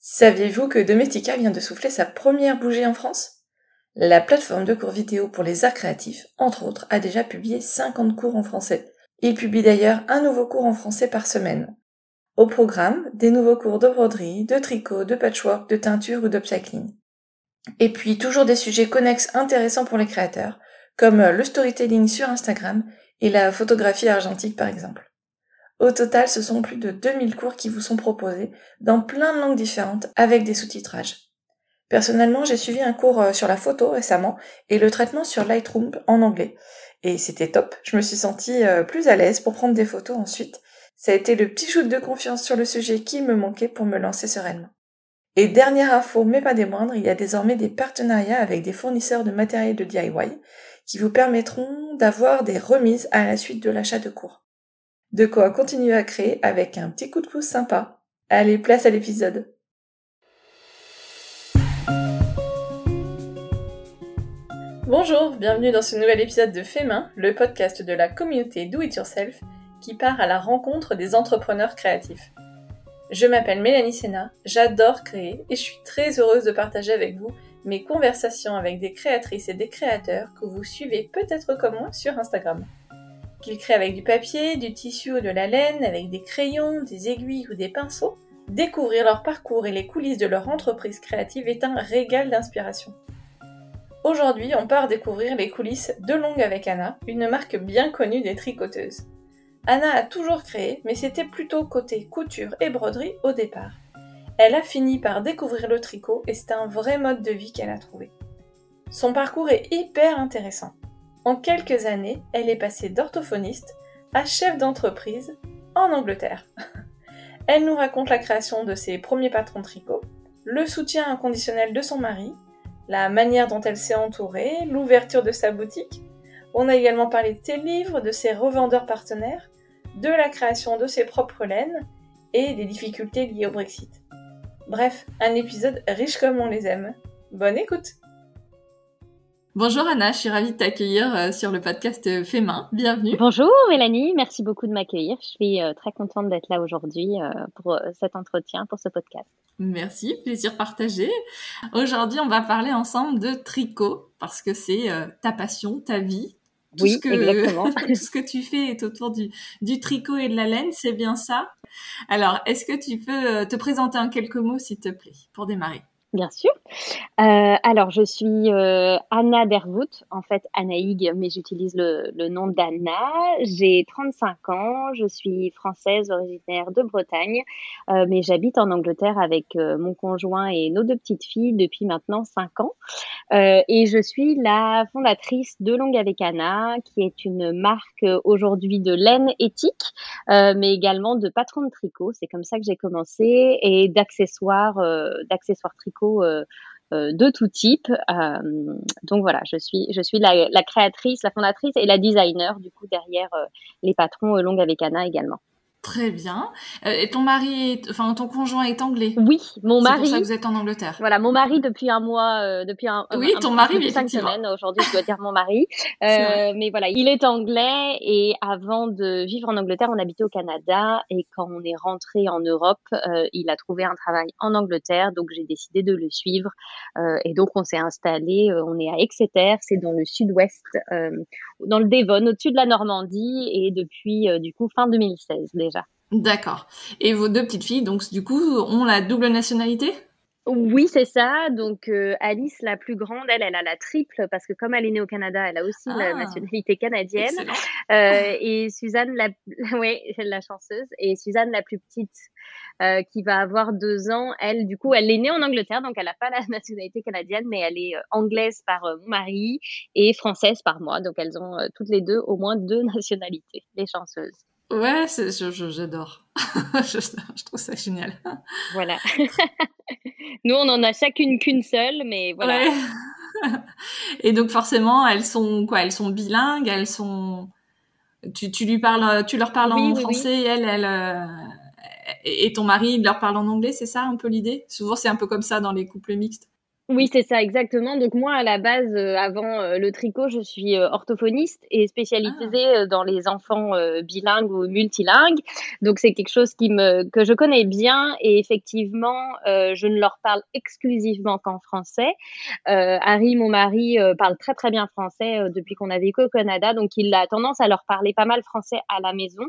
Saviez-vous que Domestika vient de souffler sa première bougie en France ? La plateforme de cours vidéo pour les arts créatifs, entre autres, a déjà publié 50 cours en français. Il publie d'ailleurs un nouveau cours en français par semaine. Au programme, des nouveaux cours de broderie, de tricot, de patchwork, de teinture ou d'upcycling. Et puis toujours des sujets connexes intéressants pour les créateurs, comme le storytelling sur Instagram et la photographie argentique par exemple. Au total, ce sont plus de 2000 cours qui vous sont proposés dans plein de langues différentes avec des sous-titrages. Personnellement, j'ai suivi un cours sur la photo récemment et le traitement sur Lightroom en anglais. Et c'était top, je me suis sentie plus à l'aise pour prendre des photos ensuite. Ça a été le petit shoot de confiance sur le sujet qui me manquait pour me lancer sereinement. Et dernière info, mais pas des moindres, il y a désormais des partenariats avec des fournisseurs de matériel de DIY qui vous permettront d'avoir des remises à la suite de l'achat de cours. De quoi continuer à créer avec un petit coup de pouce sympa. Allez, place à l'épisode. Bonjour, bienvenue dans ce nouvel épisode de Fait Main, le podcast de la communauté Do It Yourself qui part à la rencontre des entrepreneurs créatifs. Je m'appelle Mélanie Sénat, j'adore créer et je suis très heureuse de partager avec vous mes conversations avec des créatrices et des créateurs que vous suivez peut-être comme moi sur Instagram. Qu'ils créent avec du papier, du tissu ou de la laine, avec des crayons, des aiguilles ou des pinceaux, découvrir leur parcours et les coulisses de leur entreprise créative est un régal d'inspiration. Aujourd'hui, on part découvrir les coulisses de Long avec Anna, une marque bien connue des tricoteuses. Anna a toujours créé, mais c'était plutôt côté couture et broderie au départ. Elle a fini par découvrir le tricot et c'est un vrai mode de vie qu'elle a trouvé. Son parcours est hyper intéressant. En quelques années, elle est passée d'orthophoniste à chef d'entreprise en Angleterre. Elle nous raconte la création de ses premiers patrons de tricot, le soutien inconditionnel de son mari, la manière dont elle s'est entourée, l'ouverture de sa boutique. On a également parlé de ses livres, de ses revendeurs partenaires, de la création de ses propres laines et des difficultés liées au Brexit. Bref, un épisode riche comme on les aime. Bonne écoute! Bonjour Anna, je suis ravie de t'accueillir sur le podcast Fait Main. Bienvenue. Bonjour Mélanie, merci beaucoup de m'accueillir. Je suis très contente d'être là aujourd'hui pour cet entretien, pour ce podcast. Merci, plaisir partagé. Aujourd'hui, on va parler ensemble de tricot parce que c'est ta passion, ta vie. Exactement. Tout ce que tu fais est autour du tricot et de la laine, c'est bien ça. Alors, est-ce que tu peux te présenter en quelques mots, s'il te plaît, pour démarrer ? Bien sûr. Alors, je suis Anna Dervoet, en fait Anaïg, mais j'utilise le nom d'Anna. J'ai 35 ans, je suis française originaire de Bretagne, mais j'habite en Angleterre avec mon conjoint et nos 2 petites filles depuis maintenant 5 ans. Et je suis la fondatrice de Long avec Anna, qui est une marque aujourd'hui de laine éthique, mais également de patrons de tricot. C'est comme ça que j'ai commencé, et d'accessoires tricot de tout type. Donc voilà, je suis la créatrice, la fondatrice et la designer du coup derrière les patrons Long avec Anna également. Très bien. Et ton conjoint est anglais. Oui, mon mari. C'est pour ça que vous êtes en Angleterre. Voilà, mon mari depuis un mois, ton mari, depuis 5 semaines. Aujourd'hui, je dois dire mon mari. Mais voilà, il est anglais et avant de vivre en Angleterre, on habitait au Canada et quand on est rentré en Europe, il a trouvé un travail en Angleterre, donc j'ai décidé de le suivre. Et donc on s'est installé, on est à Exeter, c'est dans le sud-ouest, dans le Devon, au-dessus de la Normandie, et depuis du coup fin 2016 déjà. D'accord. Et vos 2 petites filles, donc du coup, ont la double nationalité ? Oui, c'est ça. Donc Alice, la plus grande, elle a la triple parce que comme elle est née au Canada, elle a aussi la nationalité canadienne. Et Suzanne, la chanceuse, et Suzanne, la plus petite, qui va avoir 2 ans, elle, du coup, elle est née en Angleterre, donc elle n'a pas la nationalité canadienne, mais elle est anglaise par mon mari et française par moi. Donc elles ont toutes les 2 au moins 2 nationalités, les chanceuses. Ouais, j'adore. Je trouve ça génial. Voilà. Nous, on en a chacune qu'une seule, mais voilà. Ouais. Et donc forcément, elles sont quoi ? Elles sont bilingues, elles sont. Tu leur parles en français, et et ton mari leur parle en anglais, c'est ça un peu l'idée ? Souvent, c'est un peu comme ça dans les couples mixtes. Oui, c'est ça, exactement. Donc moi, à la base, avant le tricot, je suis orthophoniste et Ah, spécialisée dans les enfants bilingues ou multilingues. Donc c'est quelque chose que je connais bien et effectivement, je ne leur parle exclusivement qu'en français. Harry, mon mari, parle très très bien français depuis qu'on a vécu au Canada, donc il a tendance à leur parler pas mal français à la maison.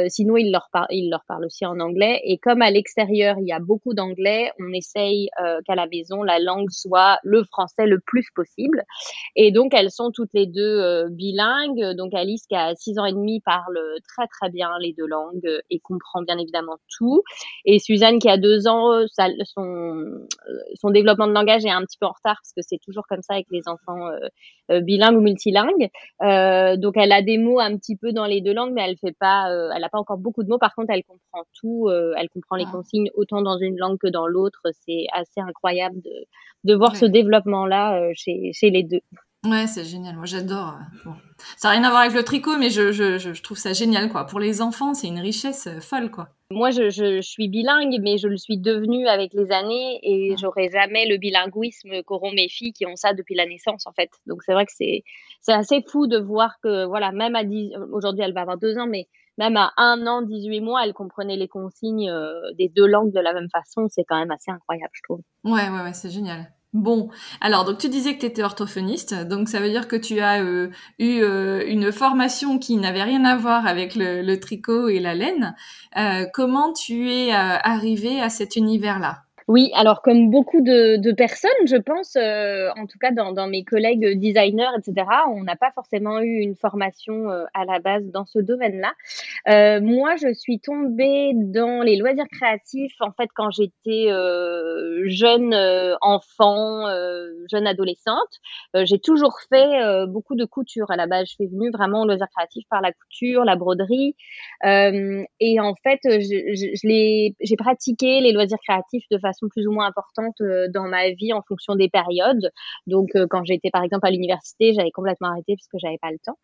Sinon, il leur parle aussi en anglais. Et comme à l'extérieur, il y a beaucoup d'anglais, on essaye qu'à la maison, la langue soit le français le plus possible. Et donc, elles sont toutes les deux bilingues. Donc, Alice, qui a 6 ans et demi, parle très, très bien les deux langues et comprend bien évidemment tout. Et Suzanne, qui a 2 ans, son développement de langage est un petit peu en retard parce que c'est toujours comme ça avec les enfants bilingues ou multilingues. Donc elle a des mots un petit peu dans les deux langues, mais elle a pas encore beaucoup de mots. Par contre, elle comprend tout. Elle comprend les ah, consignes autant dans une langue que dans l'autre. C'est assez incroyable de voir ce ouais. développement-là chez les deux. Ouais, c'est génial. Moi, j'adore. Bon. Ça n'a rien à voir avec le tricot, mais je trouve ça génial, quoi. Pour les enfants, c'est une richesse folle, quoi. Moi, je suis bilingue, mais je le suis devenue avec les années et Ah, j'aurai jamais le bilinguisme qu'auront mes filles qui ont ça depuis la naissance, en fait. Donc, c'est vrai que c'est assez fou de voir que, voilà, même aujourd'hui, elle va avoir 2 ans, mais même à 1 an, 18 mois, elle comprenait les consignes des deux langues de la même façon. C'est quand même assez incroyable, je trouve. ouais, c'est génial. Bon, alors donc tu disais que tu étais orthophoniste, donc ça veut dire que tu as eu une formation qui n'avait rien à voir avec le tricot et la laine. Comment tu es arrivée à cet univers-là? Oui, alors comme beaucoup de personnes, je pense, en tout cas dans mes collègues designers, etc., on n'a pas forcément eu une formation à la base dans ce domaine-là. Moi, je suis tombée dans les loisirs créatifs en fait quand j'étais jeune enfant, jeune adolescente. J'ai toujours fait beaucoup de couture à la base. Je suis venue vraiment aux loisirs créatifs par la couture, la broderie. Et en fait, j'ai pratiqué les loisirs créatifs de façon plus ou moins importante dans ma vie en fonction des périodes. Donc, quand j'étais par exemple à l'université, j'avais complètement arrêté parce que j'avais pas le temps.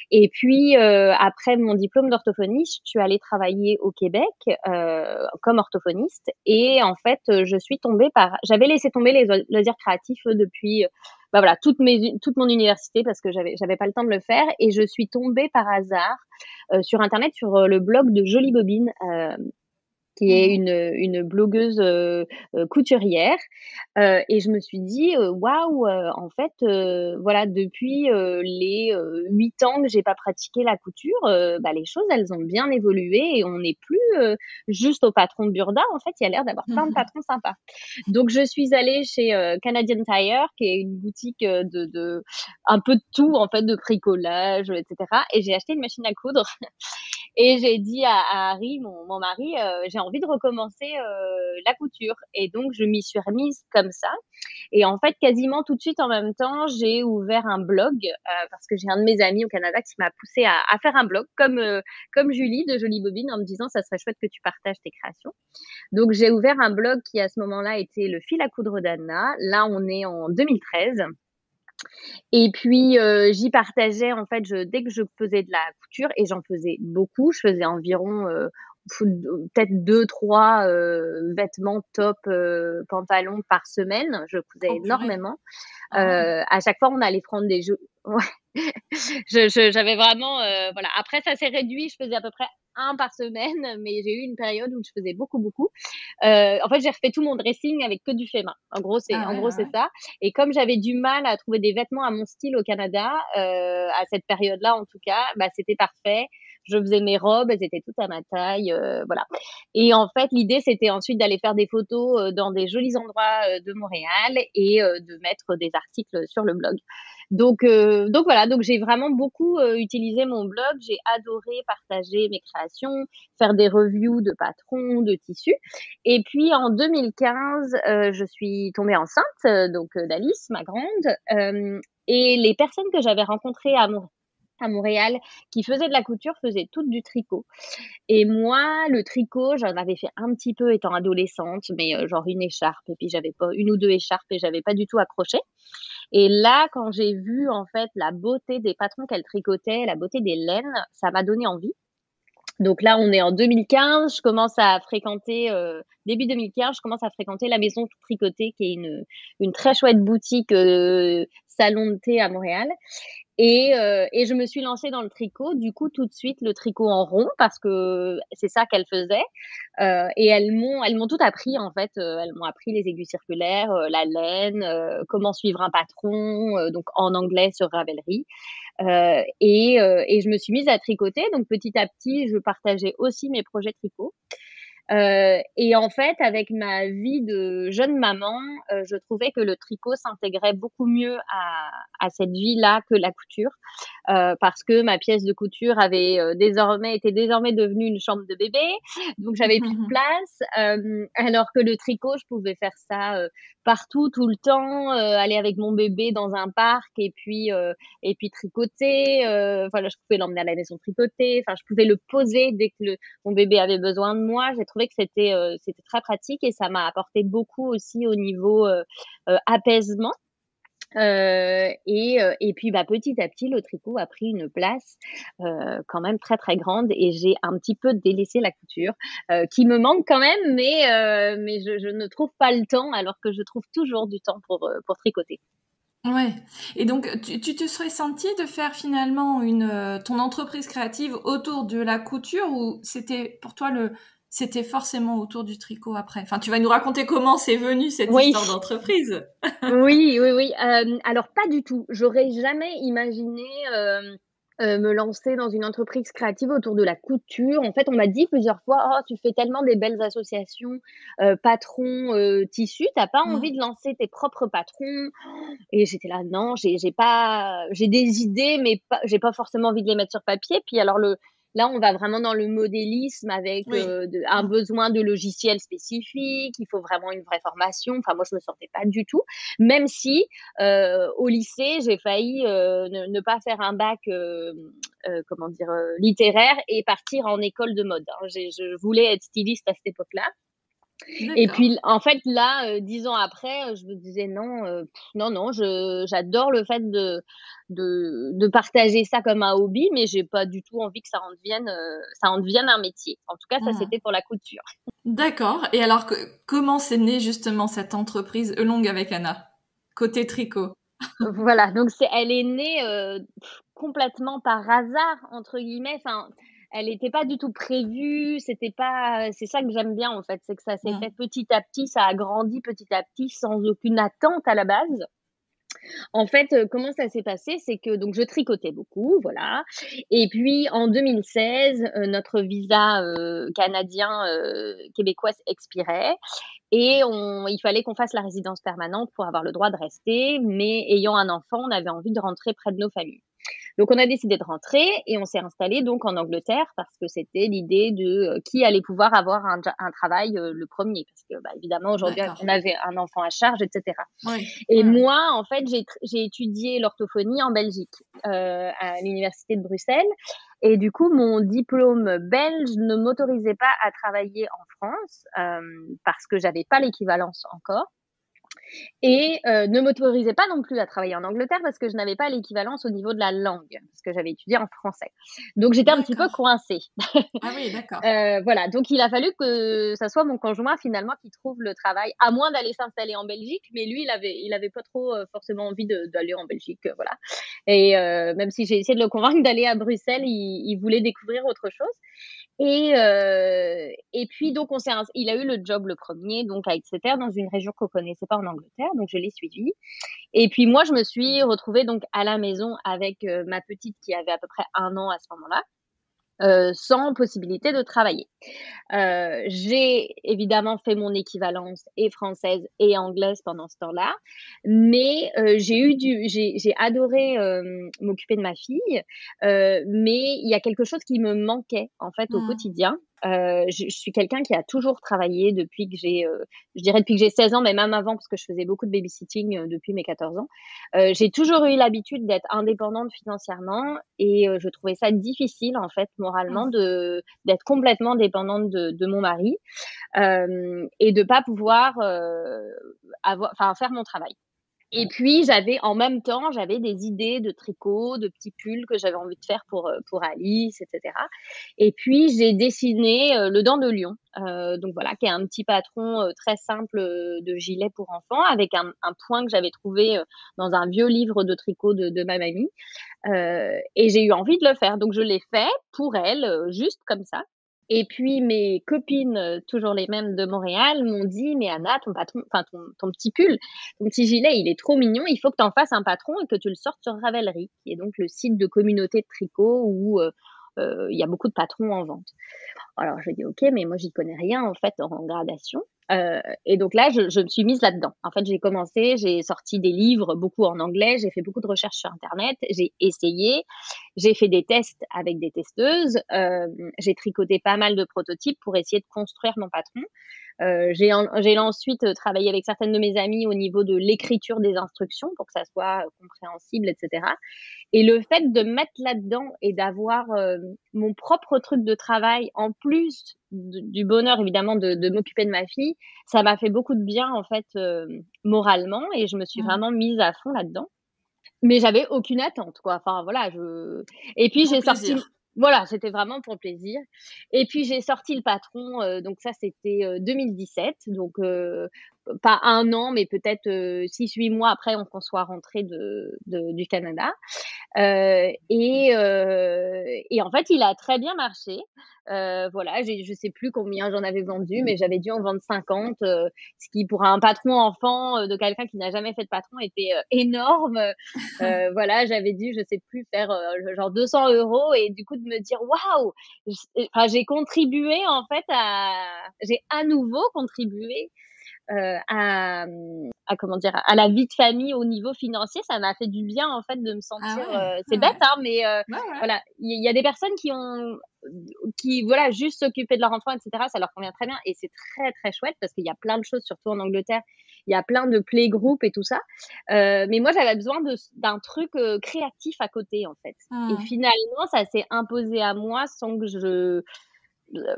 Et puis, après mon diplôme d'orthophoniste, je suis allée travailler au Québec comme orthophoniste. Et en fait, j'avais laissé tomber les loisirs créatifs depuis, bah voilà, toute mon université parce que j'avais pas le temps de le faire. Et je suis tombée par hasard sur Internet, sur le blog de Jolie Bobine, qui est Mhm. une blogueuse couturière. Et je me suis dit, waouh, en fait, voilà, depuis les 8 ans que j'ai pas pratiqué la couture, bah, les choses, elles ont bien évolué et on n'est plus juste au patron de Burda. En fait, il y a l'air d'avoir plein de patrons sympas. Donc, je suis allée chez Canadian Tire, qui est une boutique de un peu de tout, en fait, de bricolage, etc. Et j'ai acheté une machine à coudre. Et j'ai dit à Harry, mon mari, j'ai envie de recommencer la couture. Et donc, je m'y suis remise comme ça. Et en fait, quasiment tout de suite en même temps, j'ai ouvert un blog parce que j'ai un de mes amis au Canada qui m'a poussé à faire un blog comme Julie de Jolie Bobine en me disant ça serait chouette que tu partages tes créations. Donc, j'ai ouvert un blog qui à ce moment-là était le fil à coudre d'Anna. Là, on est en 2013. Et puis, j'y partageais en fait, dès que je faisais de la couture et j'en faisais beaucoup, je faisais environ peut-être 2, 3 vêtements, top, pantalons par semaine. Je cousais Oh purée. énormément. Ah ouais. À chaque fois, on allait prendre des jeux. Ouais. J'avais vraiment, voilà. Après, ça s'est réduit. Je faisais à peu près un par semaine, mais j'ai eu une période où je faisais beaucoup, beaucoup. En fait, j'ai refait tout mon dressing avec que du fait main. Ah En ouais, gros, ouais, c'est ouais. ça. Et comme j'avais du mal à trouver des vêtements à mon style au Canada, à cette période-là, en tout cas, bah, c'était parfait. Je faisais mes robes, elles étaient toutes à ma taille, voilà. Et en fait, l'idée, c'était ensuite d'aller faire des photos dans des jolis endroits de Montréal et de mettre des articles sur le blog. Donc voilà, donc j'ai vraiment beaucoup utilisé mon blog. J'ai adoré partager mes créations, faire des reviews de patrons, de tissus. Et puis en 2015, je suis tombée enceinte d'Alice, ma grande. Et les personnes que j'avais rencontrées à Montréal qui faisaient de la couture faisaient toutes du tricot. Et moi, le tricot, j'en avais fait un petit peu étant adolescente, mais genre une écharpe, et puis j'avais pas une ou deux écharpes et j'avais pas du tout accroché. Et là, quand j'ai vu en fait la beauté des patrons qu'elle tricotait, la beauté des laines, ça m'a donné envie. Donc là, on est en 2015. Je commence à fréquenter, début 2015, je commence à fréquenter la Maison Tricotée, qui est une très chouette boutique salon de thé à Montréal. Et je me suis lancée dans le tricot, du coup tout de suite le tricot en rond parce que c'est ça qu'elles faisaient. Et elles m'ont tout appris en fait. Elles m'ont appris les aiguilles circulaires, la laine, comment suivre un patron, donc en anglais sur Ravelry. Et je me suis mise à tricoter. Donc petit à petit, je partageais aussi mes projets tricot. Et en fait, avec ma vie de jeune maman, je trouvais que le tricot s'intégrait beaucoup mieux à cette vie-là que la couture, parce que ma pièce de couture était désormais devenue une chambre de bébé, donc j'avais plus de place. Alors que le tricot, je pouvais faire ça partout, tout le temps, aller avec mon bébé dans un parc et puis tricoter. Voilà, je pouvais l'emmener à la maison tricoter. Enfin, je pouvais le poser dès que mon bébé avait besoin de moi. J'ai trouvé que c'était très pratique et ça m'a apporté beaucoup aussi au niveau apaisement. Et puis petit à petit, le tricot a pris une place quand même très très grande et j'ai un petit peu délaissé la couture, qui me manque quand même, mais je ne trouve pas le temps alors que je trouve toujours du temps pour tricoter. Ouais. Et donc, tu te serais sentie de faire finalement ton entreprise créative autour de la couture ou c'était forcément autour du tricot après? Enfin, tu vas nous raconter comment c'est venu cette Oui. histoire d'entreprise. Oui, oui, oui. Alors pas du tout. J'aurais jamais imaginé me lancer dans une entreprise créative autour de la couture. En fait, on m'a dit plusieurs fois: «Oh, tu fais tellement des belles associations, patrons, tissus, t'as pas envie de lancer tes propres patrons?» Et j'étais là: «Non, j'ai des idées, mais pas j'ai pas forcément envie de les mettre sur papier». Puis alors là, on va vraiment dans le modélisme avec Oui. un besoin de logiciels spécifiques. Il faut vraiment une vraie formation. Enfin, moi, je me sentais pas du tout. Même si au lycée, j'ai failli ne pas faire un bac, comment dire, littéraire et partir en école de mode, hein. Je voulais être styliste à cette époque-là. Et D'accord. puis, en fait, là, 10 ans après, je me disais non, non, non, j'adore le fait de partager ça comme un hobby, mais j'ai pas du tout envie que ça en devienne un métier. En tout cas, ça, Mhm. c'était pour la couture. D'accord. Et alors, comment c'est né justement cette entreprise Elong avec Anna, côté tricot? Voilà, donc elle est née complètement par hasard entre guillemets. Enfin, elle n'était pas du tout prévue. C'est ça que j'aime bien en fait, c'est que ça s'est fait Mhm. petit à petit, ça a grandi petit à petit sans aucune attente à la base. En fait, comment ça s'est passé? C'est que donc je tricotais beaucoup, voilà. Et puis en 2016, notre visa canadien, québécois expirait et il fallait qu'on fasse la résidence permanente pour avoir le droit de rester. Mais ayant un enfant, on avait envie de rentrer près de nos familles. Donc on a décidé de rentrer et on s'est installé donc en Angleterre parce que c'était l'idée de qui allait pouvoir avoir un travail le premier parce que évidemment aujourd'hui D'accord. on avait un enfant à charge, etc. Oui. Et Ouais, ouais. moi, en fait, j'ai étudié l'orthophonie en Belgique, à l'université de Bruxelles. Et du coup, mon diplôme belge ne m'autorisait pas à travailler en France parce que j'avais pas l'équivalence encore. Et ne m'autorisait pas non plus à travailler en Angleterre parce que je n'avais pas l'équivalence au niveau de la langue, parce que j'avais étudié en français. Donc j'étais un petit peu D'accord. coincée. Ah oui, d'accord. Voilà, donc il a fallu que ça soit mon conjoint finalement qui trouve le travail, à moins d'aller s'installer en Belgique, mais lui il avait pas trop forcément envie d'aller en Belgique, voilà. Et même si j'ai essayé de le convaincre d'aller à Bruxelles, il voulait découvrir autre chose. Et puis donc il a eu le job le premier donc à Exeter dans une région qu'on connaissait pas en Angleterre, donc je l'ai suivi. Et puis moi je me suis retrouvée donc à la maison avec ma petite qui avait à peu près 1 an à ce moment-là, sans possibilité de travailler. J'ai évidemment fait mon équivalence et française et anglaise pendant ce temps-là, mais j'ai adoré m'occuper de ma fille, mais il y a quelque chose qui me manquait en fait au Mhm. quotidien. Je suis quelqu'un qui a toujours travaillé depuis que je dirais depuis que j'ai 16 ans, mais même avant parce que je faisais beaucoup de babysitting depuis mes 14 ans. J'ai toujours eu l'habitude d'être indépendante financièrement et je trouvais ça difficile en fait moralement d'être complètement dépendante de mon mari et de pas pouvoir faire mon travail. Et puis, en même temps, j'avais des idées de tricot, de petits pulls que j'avais envie de faire pour Alice, etc. Et puis, j'ai dessiné le Dent de Lion, donc voilà, qui est un petit patron très simple de gilet pour enfants, avec un point que j'avais trouvé dans un vieux livre de tricot de ma mamie. Et j'ai eu envie de le faire, donc je l'ai fait pour elle, juste comme ça. Et puis mes copines, toujours les mêmes de Montréal, m'ont dit: «Mais Anna, ton patron, enfin ton petit pull, ton petit gilet, il est trop mignon, il faut que tu en fasses un patron et que tu le sortes sur Ravelry», qui est donc le site de communauté de tricot où il y a beaucoup de patrons en vente. Alors je dis: «OK, mais moi j'y connais rien en fait en gradation». Et donc là, je me suis mise là-dedans. En fait, j'ai sorti des livres, beaucoup en anglais, j'ai fait beaucoup de recherches sur internet, j'ai essayé, j'ai fait des tests avec des testeuses, j'ai tricoté pas mal de prototypes pour essayer de construire mon patron. J'ai ensuite travaillé avec certaines de mes amies au niveau de l'écriture des instructions pour que ça soit compréhensible, etc. Et le fait de mettre là-dedans et d'avoir mon propre truc de travail, en plus du bonheur évidemment de m'occuper de ma fille, ça m'a fait beaucoup de bien en fait moralement, et je me suis vraiment mise à fond là-dedans. Mais j'avais aucune attente, quoi. Enfin voilà, et puis Pour j'ai le sorti, plaisir. voilà, c'était vraiment pour le plaisir. Et puis j'ai sorti le patron, donc ça c'était 2017, donc pas un an, mais peut-être 6-8 mois après qu'on soit rentré du Canada. Et en fait, il a très bien marché. Voilà, je sais plus combien j'en avais vendu, mais j'avais dû en vendre 50, ce qui pour un patron enfant de quelqu'un qui n'a jamais fait de patron était énorme. Voilà, j'avais dû, je sais plus, faire genre 200 euros, et du coup de me dire waouh, enfin j'ai contribué en fait j'ai à nouveau contribué à comment dire, à la vie de famille au niveau financier. Ça m'a fait du bien en fait de me Ah sentir. ouais, C'est ouais, bête, ouais. hein, mais Ouais, ouais. voilà, il y a des personnes qui voilà, juste s'occuper de leur enfant, etc. Ça leur convient très bien, et c'est très très chouette parce qu'il y a plein de choses, surtout en Angleterre. Il y a plein de playgroups et tout ça. Mais moi, j'avais besoin d'un truc créatif à côté, en fait. Et Mmh. finalement, ça s'est imposé à moi sans que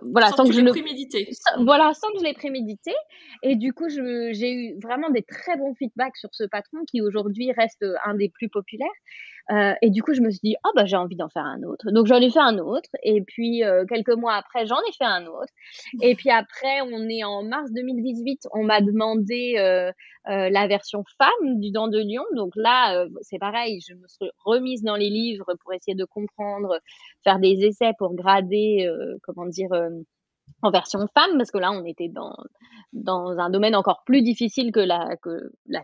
voilà, Sans sans que que tu je l'aies ne prémédité. voilà, sans que je l'ai prémédité. Et du coup, j'ai eu vraiment des très bons feedbacks sur ce patron qui aujourd'hui reste un des plus populaires. Et du coup, je me suis dit: «Oh bah, j'ai envie d'en faire un autre». Donc j'en ai fait un autre, et puis quelques mois après, j'en ai fait un autre, et puis après, on est en mars 2018, on m'a demandé la version femme du Dent de Lion. Donc là, c'est pareil, je me suis remise dans les livres pour essayer de comprendre, faire des essais pour grader, comment dire, en version femme, parce que là, on était dans un domaine encore plus difficile que la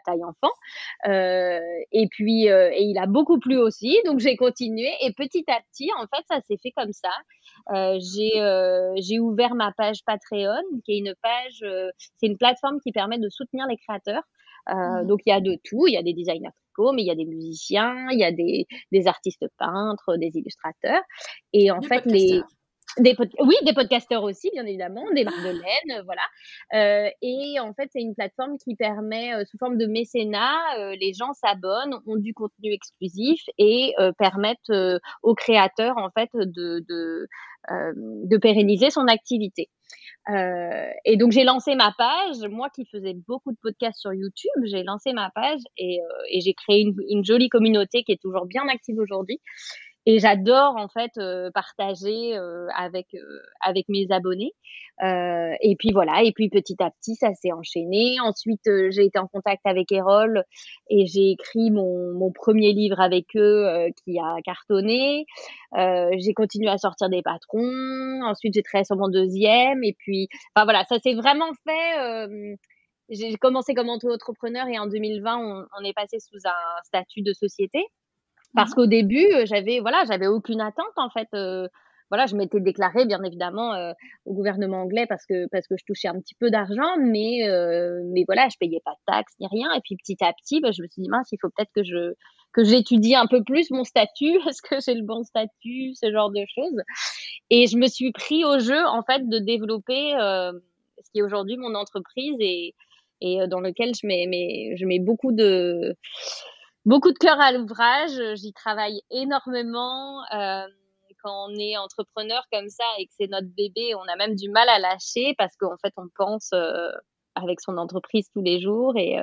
taille enfant. Heu et puis, et il a beaucoup plu aussi, donc j'ai continué, et petit à petit, en fait, ça s'est fait comme ça. J'ai ouvert ma page Patreon, qui est une page, c'est une plateforme qui permet de soutenir les créateurs. Mmh. Donc il y a de tout, il y a des designers tricot, mais il y a des musiciens, il y a des artistes peintres, des illustrateurs, et en Des fait les podcasteurs. oui, des podcasteurs aussi, bien évidemment, des marques de laine, voilà. Et en fait, c'est une plateforme qui permet, sous forme de mécénat, les gens s'abonnent, ont du contenu exclusif, et permettent aux créateurs, en fait, de pérenniser son activité. Et donc j'ai lancé ma page, moi qui faisais beaucoup de podcasts sur YouTube, j'ai lancé ma page, et j'ai créé une jolie communauté qui est toujours bien active aujourd'hui. Et j'adore en fait partager avec mes abonnés. Et puis voilà, et puis petit à petit ça s'est enchaîné. Ensuite j'ai été en contact avec Erol, et j'ai écrit mon premier livre avec eux qui a cartonné. J'ai continué à sortir des patrons. Ensuite j'ai travaillé sur mon deuxième, et puis enfin voilà, ça s'est vraiment fait. J'ai commencé comme auto-entrepreneur, et en 2020 on est passé sous un statut de société. Parce Mmh. qu'au début, j'avais aucune attente en fait. Voilà, je m'étais déclarée bien évidemment au gouvernement anglais parce que je touchais un petit peu d'argent, mais voilà, je payais pas de taxes ni rien. Et puis petit à petit, bah, je me suis dit: «Mince, il faut peut-être que j'étudie un peu plus mon statut. Est-ce que j'ai le bon statut?» Ce genre de choses. Et je me suis pris au jeu en fait de développer ce qui est aujourd'hui mon entreprise, et dans lequel je mets beaucoup de cœur à l'ouvrage. J'y travaille énormément. Quand on est entrepreneur comme ça et que c'est notre bébé, on a même du mal à lâcher parce qu'en fait, on pense avec son entreprise tous les jours et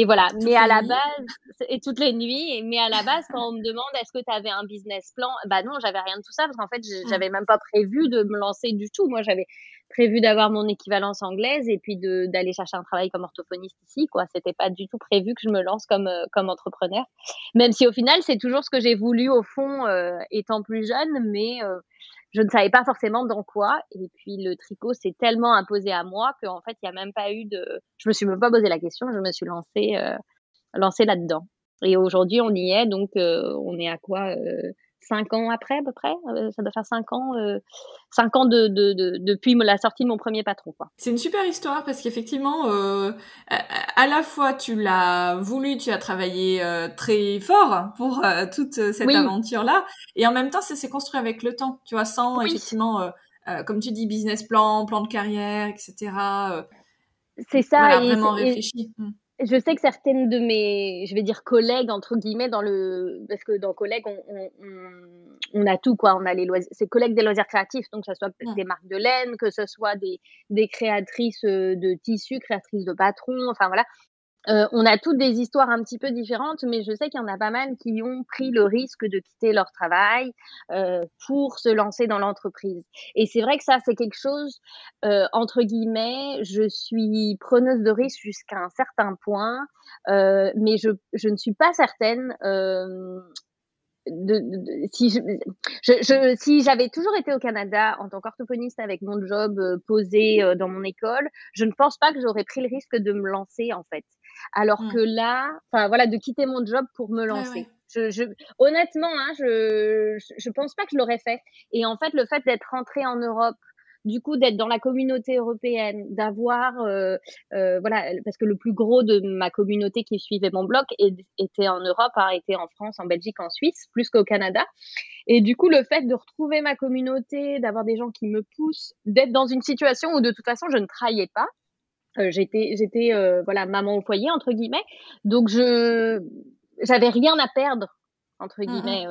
voilà. Mais à la base, et toutes les nuits, mais à la base, quand on me demande est-ce que tu avais un business plan, bah non, j'avais rien de tout ça parce qu'en fait, j'avais même pas prévu de me lancer du tout. Moi, j'avais prévu d'avoir mon équivalence anglaise et puis d'aller chercher un travail comme orthophoniste ici, quoi. C'était pas du tout prévu que je me lance comme entrepreneur. Même si au final, c'est toujours ce que j'ai voulu au fond, étant plus jeune, mais je ne savais pas forcément dans quoi. Et puis le tricot s'est tellement imposé à moi qu'en fait, il y a même pas eu de. Je me suis même pas posé la question. Je me suis lancée là-dedans. Et aujourd'hui, on y est. Donc, on est à quoi 5 ans après, à peu près. Ça doit faire 5 ans. 5 ans depuis la sortie de mon premier patron, quoi. C'est une super histoire parce qu'effectivement, à la fois tu l'as voulu, tu as travaillé très fort pour toute cette aventure-là, et en même temps, ça s'est construit avec le temps, tu vois, sans effectivement, comme tu dis, business plan, plan de carrière, etc. C'est ça. Voilà, vraiment réfléchi. Je sais que certaines de mes, je vais dire collègues entre guillemets parce que dans collègues on a tout, quoi. On a les loisirs, c'est collègues des loisirs créatifs, donc que ce soit des marques de laine, que ce soit des créatrices de tissus, créatrices de patrons, enfin voilà. On a toutes des histoires un petit peu différentes, mais je sais qu'il y en a pas mal qui ont pris le risque de quitter leur travail pour se lancer dans l'entreprise. Et c'est vrai que ça, c'est quelque chose, entre guillemets, je suis preneuse de risque jusqu'à un certain point, mais je ne suis pas certaine si j'avais toujours été au Canada en tant qu'orthophoniste avec mon job posé dans mon école, je ne pense pas que j'aurais pris le risque de me lancer, en fait. Alors que là, enfin voilà, de quitter mon job pour me lancer. Honnêtement, hein, je pense pas que je l'aurais fait. Et en fait, le fait d'être rentrée en Europe, du coup, d'être dans la communauté européenne, d'avoir, voilà, parce que le plus gros de ma communauté qui suivait mon blog était en Europe, était en France, en Belgique, en Suisse, plus qu'au Canada. Et du coup, le fait de retrouver ma communauté, d'avoir des gens qui me poussent, d'être dans une situation où de toute façon je ne travaillais pas, j'étais voilà, maman au foyer entre guillemets, donc j'avais rien à perdre entre guillemets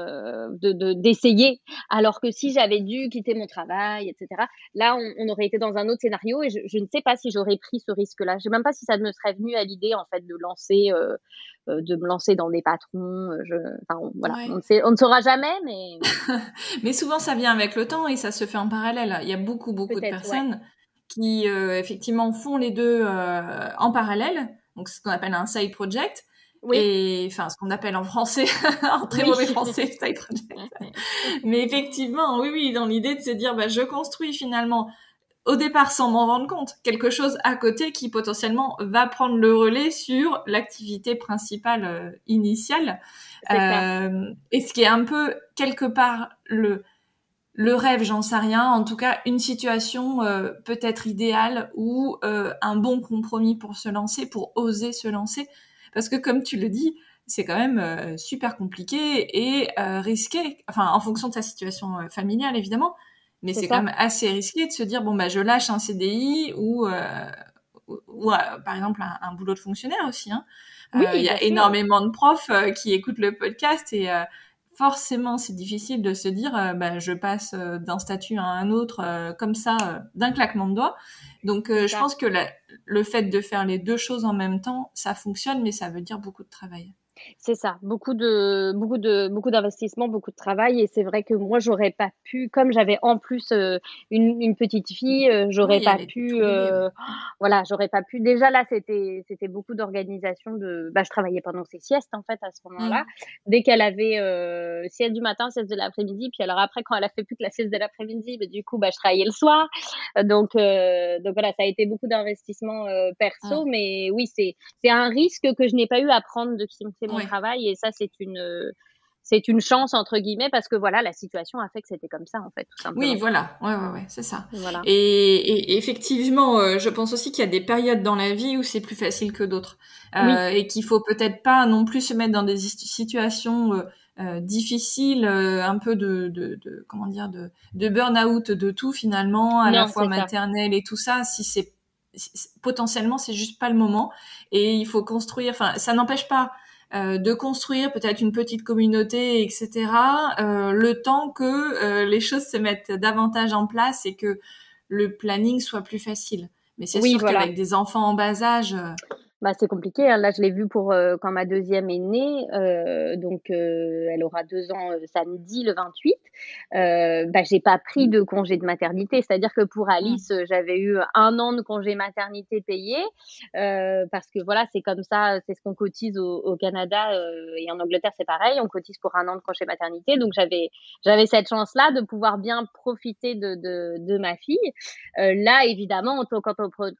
d'essayer, alors que si j'avais dû quitter mon travail, etc., là on aurait été dans un autre scénario et je ne sais pas si j'aurais pris ce risque-là. Je sais même pas si ça me serait venu à l'idée en fait de me lancer dans des patrons. Voilà, on ne saura jamais, mais mais souvent ça vient avec le temps et ça se fait en parallèle. Il y a beaucoup de personnes qui effectivement font les deux en parallèle, donc ce qu'on appelle un side project. Et enfin ce qu'on appelle en français en très mauvais français side project. Mais effectivement oui dans l'idée de se dire je construis finalement au départ sans m'en rendre compte quelque chose à côté qui potentiellement va prendre le relais sur l'activité principale initiale, et ce qui est un peu quelque part le rêve, j'en sais rien, en tout cas une situation peut-être idéale ou un bon compromis pour se lancer, pour oser se lancer. Parce que comme tu le dis, c'est quand même super compliqué et risqué, enfin en fonction de sa situation familiale évidemment, mais c'est quand même assez risqué de se dire je lâche un CDI ou par exemple un boulot de fonctionnaire aussi. Hein. Il y a énormément de profs qui écoutent le podcast et forcément c'est difficile de se dire je passe d'un statut à un autre comme ça d'un claquement de doigts. Donc je pense que le fait de faire les deux choses en même temps, ça fonctionne, mais ça veut dire beaucoup de travail. C'est ça, beaucoup d'investissement, beaucoup de travail, et c'est vrai que moi j'aurais pas pu, comme j'avais en plus une petite fille, j'aurais pas pu, voilà, j'aurais pas pu. Déjà là, c'était beaucoup d'organisation je travaillais pendant ses siestes en fait à ce moment-là. Dès qu'elle avait sieste du matin, sieste de l'après-midi, puis alors après quand elle a fait plus que la sieste de l'après-midi, du coup je travaillais le soir. Donc voilà, ça a été beaucoup d'investissement perso, mais oui, c'est un risque que je n'ai pas eu à prendre depuis que c'est mon travail, et ça c'est une chance entre guillemets, parce que voilà, la situation a fait que c'était comme ça en fait, tout simplement. Oui, voilà, ouais, c'est ça. Voilà. Et effectivement, je pense aussi qu'il y a des périodes dans la vie où c'est plus facile que d'autres, et qu'il faut peut-être pas non plus se mettre dans des situations difficiles, un peu de comment dire, de burn-out de tout finalement, à la fois maternelle et tout ça. Si potentiellement c'est juste pas le moment, et il faut construire. Enfin, ça n'empêche pas de construire peut-être une petite communauté, etc. Le temps que les choses se mettent davantage en place et que le planning soit plus facile. Mais c'est Oui, sûr voilà. qu'avec des enfants en bas âge, Bah, c'est compliqué, hein. Là, je l'ai vu pour quand ma deuxième est née, donc elle aura 2 ans samedi, le 28. Bah, j'ai pas pris de congé de maternité. C'est-à-dire que pour Alice, j'avais eu 1 an de congé maternité payé, parce que voilà, c'est comme ça, c'est ce qu'on cotise au Canada et en Angleterre, c'est pareil, on cotise pour 1 an de congé maternité. Donc j'avais cette chance-là de pouvoir bien profiter de ma fille. Là, évidemment,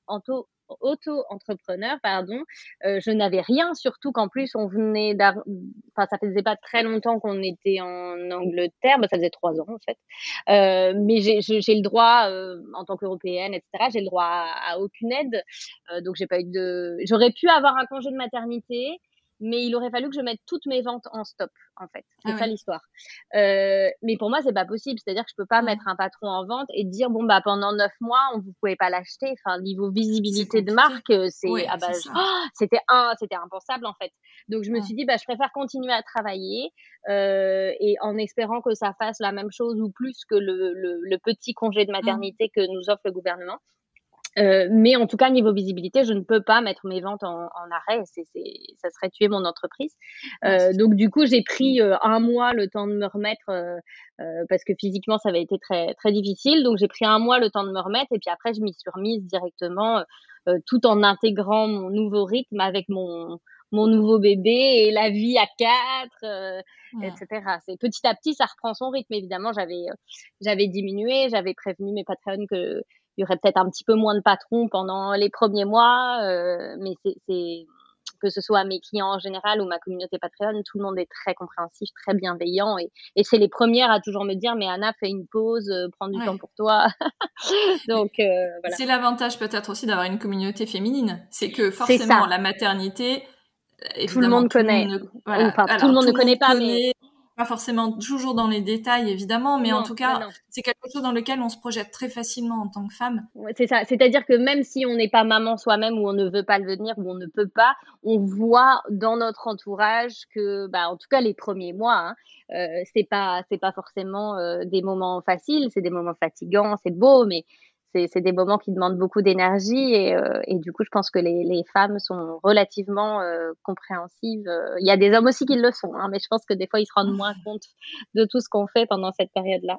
en tant auto-entrepreneur, pardon, je n'avais rien, surtout qu'en plus enfin ça faisait pas très longtemps qu'on était en Angleterre, bah, ça faisait 3 ans en fait. Mais j'ai le droit en tant qu'Européenne, etc. J'ai le droit à aucune aide, donc j'ai pas eu de. J'aurais pu avoir un congé de maternité, mais il aurait fallu que je mette toutes mes ventes en stop en fait. C'est ça l'histoire. Mais pour moi c'est pas possible, c'est-à-dire que je peux pas mettre un patron en vente et dire bon bah pendant 9 mois vous pouvez pas l'acheter. Enfin niveau visibilité de marque, c'était impensable en fait. Donc je me suis dit bah je préfère continuer à travailler et en espérant que ça fasse la même chose ou plus que le petit congé de maternité que nous offre le gouvernement. Mais en tout cas, niveau visibilité, je ne peux pas mettre mes ventes en arrêt. Ça serait tuer mon entreprise. Donc du coup, j'ai pris 1 mois le temps de me remettre parce que physiquement, ça avait été très très difficile. Donc j'ai pris 1 mois le temps de me remettre et puis après, je m'y suis remise directement, tout en intégrant mon nouveau rythme avec mon nouveau bébé et la vie à 4, etc. C'est petit à petit, ça reprend son rythme. Évidemment, j'avais diminué, j'avais prévenu mes patrons que il y aurait peut-être un petit peu moins de patrons pendant les premiers mois, mais c'est que ce soit mes clients en général ou ma communauté Patreon, tout le monde est très compréhensif, très bienveillant et c'est les premières à toujours me dire mais Anna, fais une pause, prends du temps pour toi. Donc voilà. C'est l'avantage peut-être aussi d'avoir une communauté féminine, c'est que forcément la maternité, évidemment, tout le monde connaît. Tout le monde ne connaît pas, mais pas forcément toujours dans les détails, évidemment, mais en tout cas, non. C'est quelque chose dans lequel on se projette très facilement en tant que femme. Ouais, c'est ça. C'est-à-dire que même si on n'est pas maman soi-même ou on ne veut pas le devenir ou on ne peut pas, on voit dans notre entourage que, bah, en tout cas, les premiers mois, c'est pas forcément des moments faciles, c'est des moments fatigants, c'est beau, mais c'est des moments qui demandent beaucoup d'énergie et du coup, je pense que les femmes sont relativement compréhensives. Il y a des hommes aussi qui le sont, hein, mais je pense que des fois, ils se rendent moins compte de tout ce qu'on fait pendant cette période-là.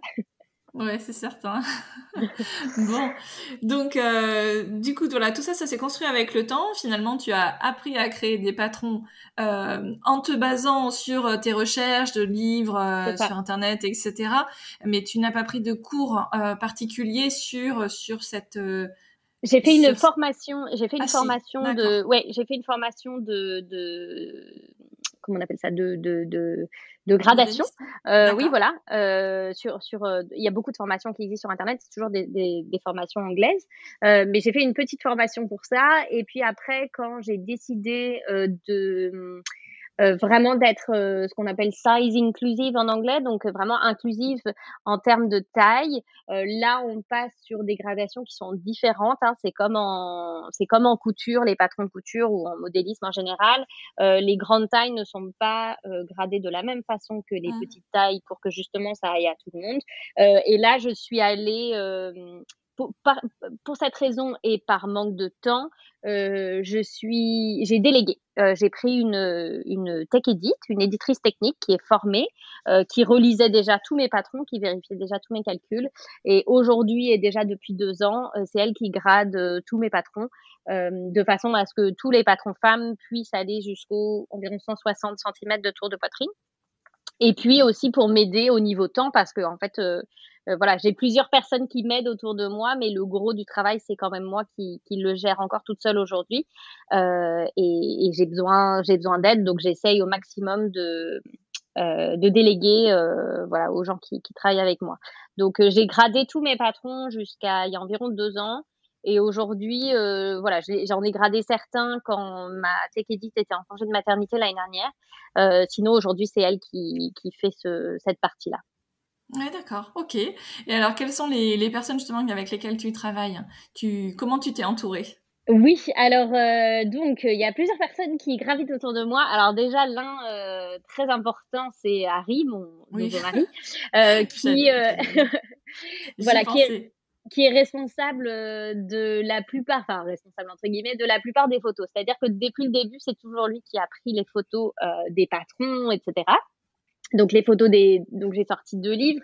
Ouais, c'est certain. Bon, donc du coup, voilà, tout ça s'est construit avec le temps. Finalement, tu as appris à créer des patrons en te basant sur tes recherches de livres sur Internet, etc. Mais tu n'as pas pris de cours particuliers sur cette. J'ai fait une formation. J'ai fait une formation de comment on appelle ça, de gradation. Oui, voilà. Il y a beaucoup de formations qui existent sur Internet. C'est toujours des formations anglaises. Mais j'ai fait une petite formation pour ça. Et puis après, quand j'ai décidé vraiment d'être ce qu'on appelle size inclusive en anglais, donc vraiment inclusive en termes de taille. Là, on passe sur des gradations qui sont différentes. Hein. C'est comme en couture, les patrons de couture ou en modélisme en général. Les grandes tailles ne sont pas gradées de la même façon que les petites tailles pour que justement ça aille à tout le monde. Et là, je suis allée pour cette raison et par manque de temps, j'ai délégué. J'ai pris une tech edit, une éditrice technique qui est formée, qui relisait déjà tous mes patrons, qui vérifiait déjà tous mes calculs. Et aujourd'hui et déjà depuis 2 ans, c'est elle qui grade tous mes patrons, de façon à ce que tous les patrons femmes puissent aller jusqu'au environ 160 cm de tour de poitrine. Et puis aussi pour m'aider au niveau temps, parce que en fait, voilà, j'ai plusieurs personnes qui m'aident autour de moi, mais le gros du travail, c'est quand même moi qui le gère encore toute seule aujourd'hui. Et j'ai besoin d'aide, donc j'essaye au maximum de déléguer voilà, aux gens qui travaillent avec moi. Donc j'ai gradé tous mes patrons jusqu'à il y a environ 2 ans. Et aujourd'hui, voilà, j'en ai gradé certains quand ma tech edit était en congé de maternité l'année dernière. Sinon, aujourd'hui, c'est elle qui fait cette partie-là. Ouais, d'accord, ok. Et alors, quelles sont les personnes justement avec lesquelles tu travailles? Comment tu t'es entourée? Oui, alors donc il y a plusieurs personnes qui gravitent autour de moi. Alors déjà l'un très important, c'est Harry, mon nouveau mari, qui voilà, qui est responsable de la plupart, enfin responsable entre guillemets, de la plupart des photos. C'est-à-dire que depuis le début, c'est toujours lui qui a pris les photos des patrons, etc. Donc les photos donc j'ai sorti 2 livres,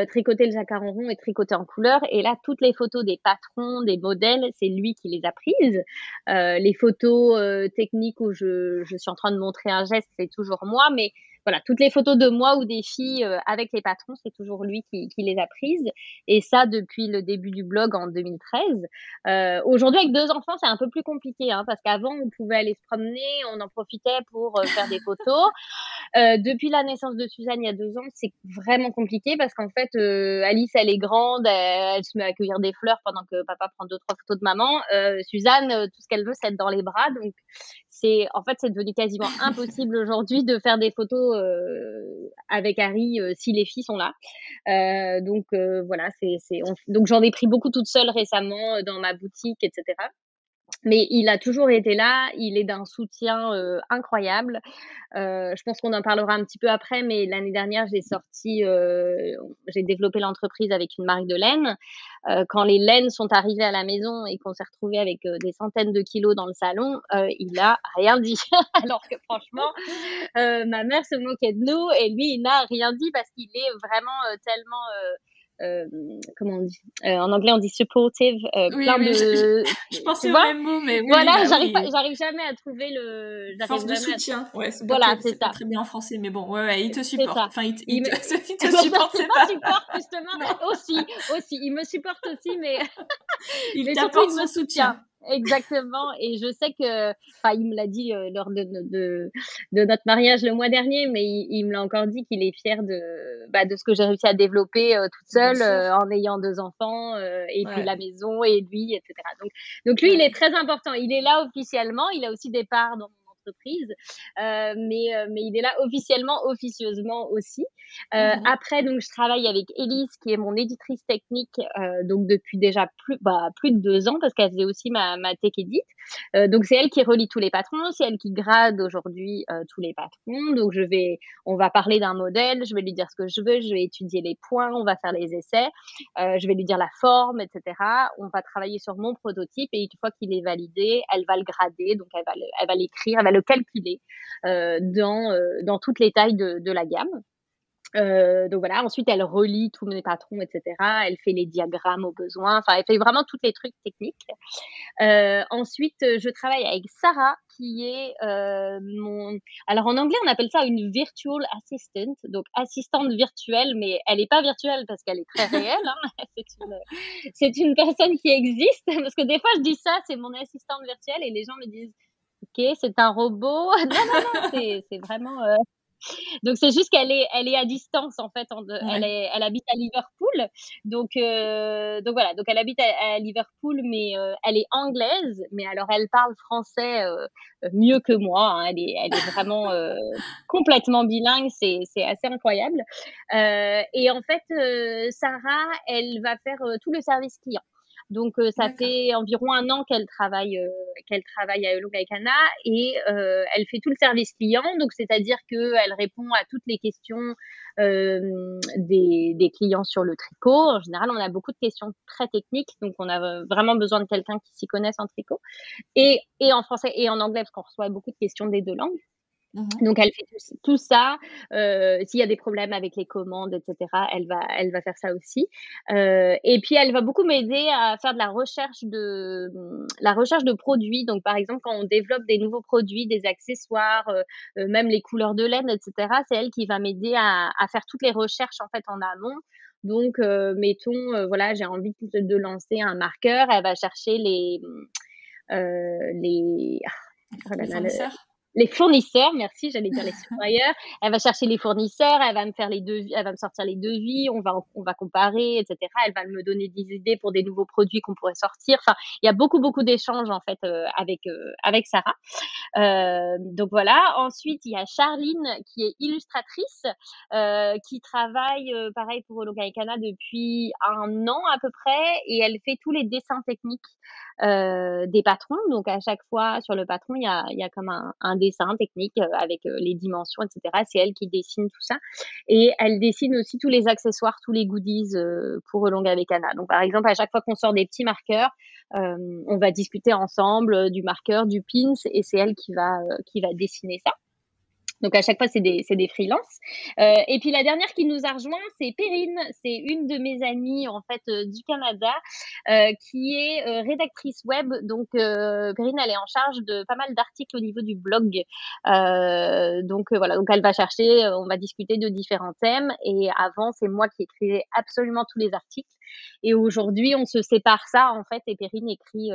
Tricoter le jacquard en rond et Tricoter en couleur. Et là, toutes les photos des patrons, des modèles, c'est lui qui les a prises. Les photos techniques où je suis en train de montrer un geste, c'est toujours moi. Mais voilà, toutes les photos de moi ou des filles avec les patrons, c'est toujours lui qui les a prises. Et ça depuis le début du blog en 2013. Aujourd'hui, avec 2 enfants, c'est un peu plus compliqué, hein, parce qu'avant, on pouvait aller se promener, on en profitait pour faire des photos. Depuis la naissance de Suzanne il y a 2 ans, c'est vraiment compliqué parce qu'en fait, Alice, elle est grande, elle se met à cueillir des fleurs pendant que papa prend 2-3 photos de maman. Suzanne, tout ce qu'elle veut, c'est être dans les bras. Donc, c'est devenu quasiment impossible aujourd'hui de faire des photos avec Harry si les filles sont là. Donc voilà, donc j'en ai pris beaucoup toute seule récemment dans ma boutique, etc. Mais il a toujours été là, il est d'un soutien incroyable. Je pense qu'on en parlera un petit peu après, mais l'année dernière, j'ai développé l'entreprise avec une marque de laine. Quand les laines sont arrivées à la maison et qu'on s'est retrouvé avec des centaines de kilos dans le salon, il a rien dit. Alors que franchement, ma mère se moquait de nous et lui, il n'a rien dit parce qu'il est vraiment tellement comment on dit en anglais on dit supportive, Oui, plein oui, de je tu pensais au vois, même mot, mais oui, oui, voilà, bah oui. j'arrive jamais à trouver Force de soutien. Ouais, voilà, c'est pas très bien en français, mais bon, ouais, ouais, il te c'est supporte. ça. Enfin, Il me il te voilà, supporte, il c'est pas. me supporte justement Non, aussi, il me supporte aussi, mais il mais surtout t'apporte il me son soutient. soutien. Exactement. Et je sais que, enfin, il me l'a dit lors de notre mariage le mois dernier, mais il me l'a encore dit qu'il est fier de ce que j'ai réussi à développer toute Bien seule sûr. en ayant 2 enfants et puis Ouais, la maison et lui, etc. Donc lui, il est ouais. très important. Il est là officiellement. Il a aussi des parts dans mon entreprise, mais il est là officiellement, officieusement aussi. Mhm. Après, donc, je travaille avec Élise, qui est mon éditrice technique, donc depuis déjà plus de 2 ans, parce qu'elle faisait aussi ma tech edit. Donc, c'est elle qui relie tous les patrons, c'est elle qui grade aujourd'hui tous les patrons. Donc, on va parler d'un modèle, je vais lui dire ce que je veux, je vais étudier les points, on va faire les essais, je vais lui dire la forme, etc. On va travailler sur mon prototype et une fois qu'il est validé, elle va le grader, donc elle va l'écrire, elle va le calculer dans toutes les tailles de la gamme. Donc voilà, ensuite elle relie tous mes patrons, etc. Elle fait les diagrammes au besoin. Enfin, elle fait vraiment tous les trucs techniques. Ensuite, je travaille avec Sarah, qui est mon. Alors en anglais, on appelle ça une virtual assistant, donc assistante virtuelle, mais elle n'est pas virtuelle parce qu'elle est très réelle. Hein. C'est une personne qui existe. Parce que des fois, je dis ça, c'est mon assistante virtuelle, et les gens me disent, ok, c'est un robot. Non, non, non, c'est vraiment. Donc c'est juste elle est à distance en fait. Ouais. Elle habite à Liverpool. Donc voilà. Donc elle habite à Liverpool, mais elle est anglaise. Mais alors elle parle français mieux que moi. Hein. Elle est vraiment complètement bilingue. C'est assez incroyable. Et en fait, Sarah, elle va faire tout le service client. Donc ça D'accord. fait environ 1 an qu'elle travaille à Elonghaekana et elle fait tout le service client. Donc c'est-à-dire que elle répond à toutes les questions des clients sur le tricot. En général, on a beaucoup de questions très techniques, donc on a vraiment besoin de quelqu'un qui s'y connaisse en tricot et en français et en anglais parce qu'on reçoit beaucoup de questions des 2 langues. Mhm. Donc elle fait tout ça. S'il y a des problèmes avec les commandes, etc., elle va faire ça aussi. Et puis elle va beaucoup m'aider à faire de la recherche de produits. Donc par exemple quand on développe des nouveaux produits, des accessoires, même les couleurs de laine, etc., c'est elle qui va m'aider à faire toutes les recherches en fait en amont. Donc mettons voilà, j'ai envie de lancer un marqueur, elle va chercher les oh là Les là, fournisseurs? les fournisseurs, merci, j'allais dire les suppliers. Elle va chercher les fournisseurs, elle va me faire les devis, elle va me sortir les devis, on va comparer, etc. Elle va me donner des idées pour des nouveaux produits qu'on pourrait sortir. Enfin, il y a beaucoup d'échanges en fait avec Sarah. Donc voilà. Ensuite, il y a Charline qui est illustratrice, qui travaille pareil pour Olga et Kana depuis 1 an à peu près, et elle fait tous les dessins techniques des patrons. Donc à chaque fois sur le patron, il y a comme un dessin technique avec les dimensions, etc. C'est elle qui dessine tout ça. Et elle dessine aussi tous les accessoires, tous les goodies pour Longue avec Anna. Donc par exemple, à chaque fois qu'on sort des petits marqueurs, on va discuter ensemble du marqueur, du pins, et c'est elle qui va dessiner ça. Donc à chaque fois, c'est des freelances. Et puis la dernière qui nous a rejoint, c'est Perrine. C'est une de mes amies en fait du Canada qui est rédactrice web. Donc Perrine, elle est en charge de pas mal d'articles au niveau du blog. Donc voilà, donc elle va chercher, on va discuter de différents thèmes. Et avant, c'est moi qui écrivais absolument tous les articles. Et aujourd'hui, on se sépare ça en fait. Et Perrine écrit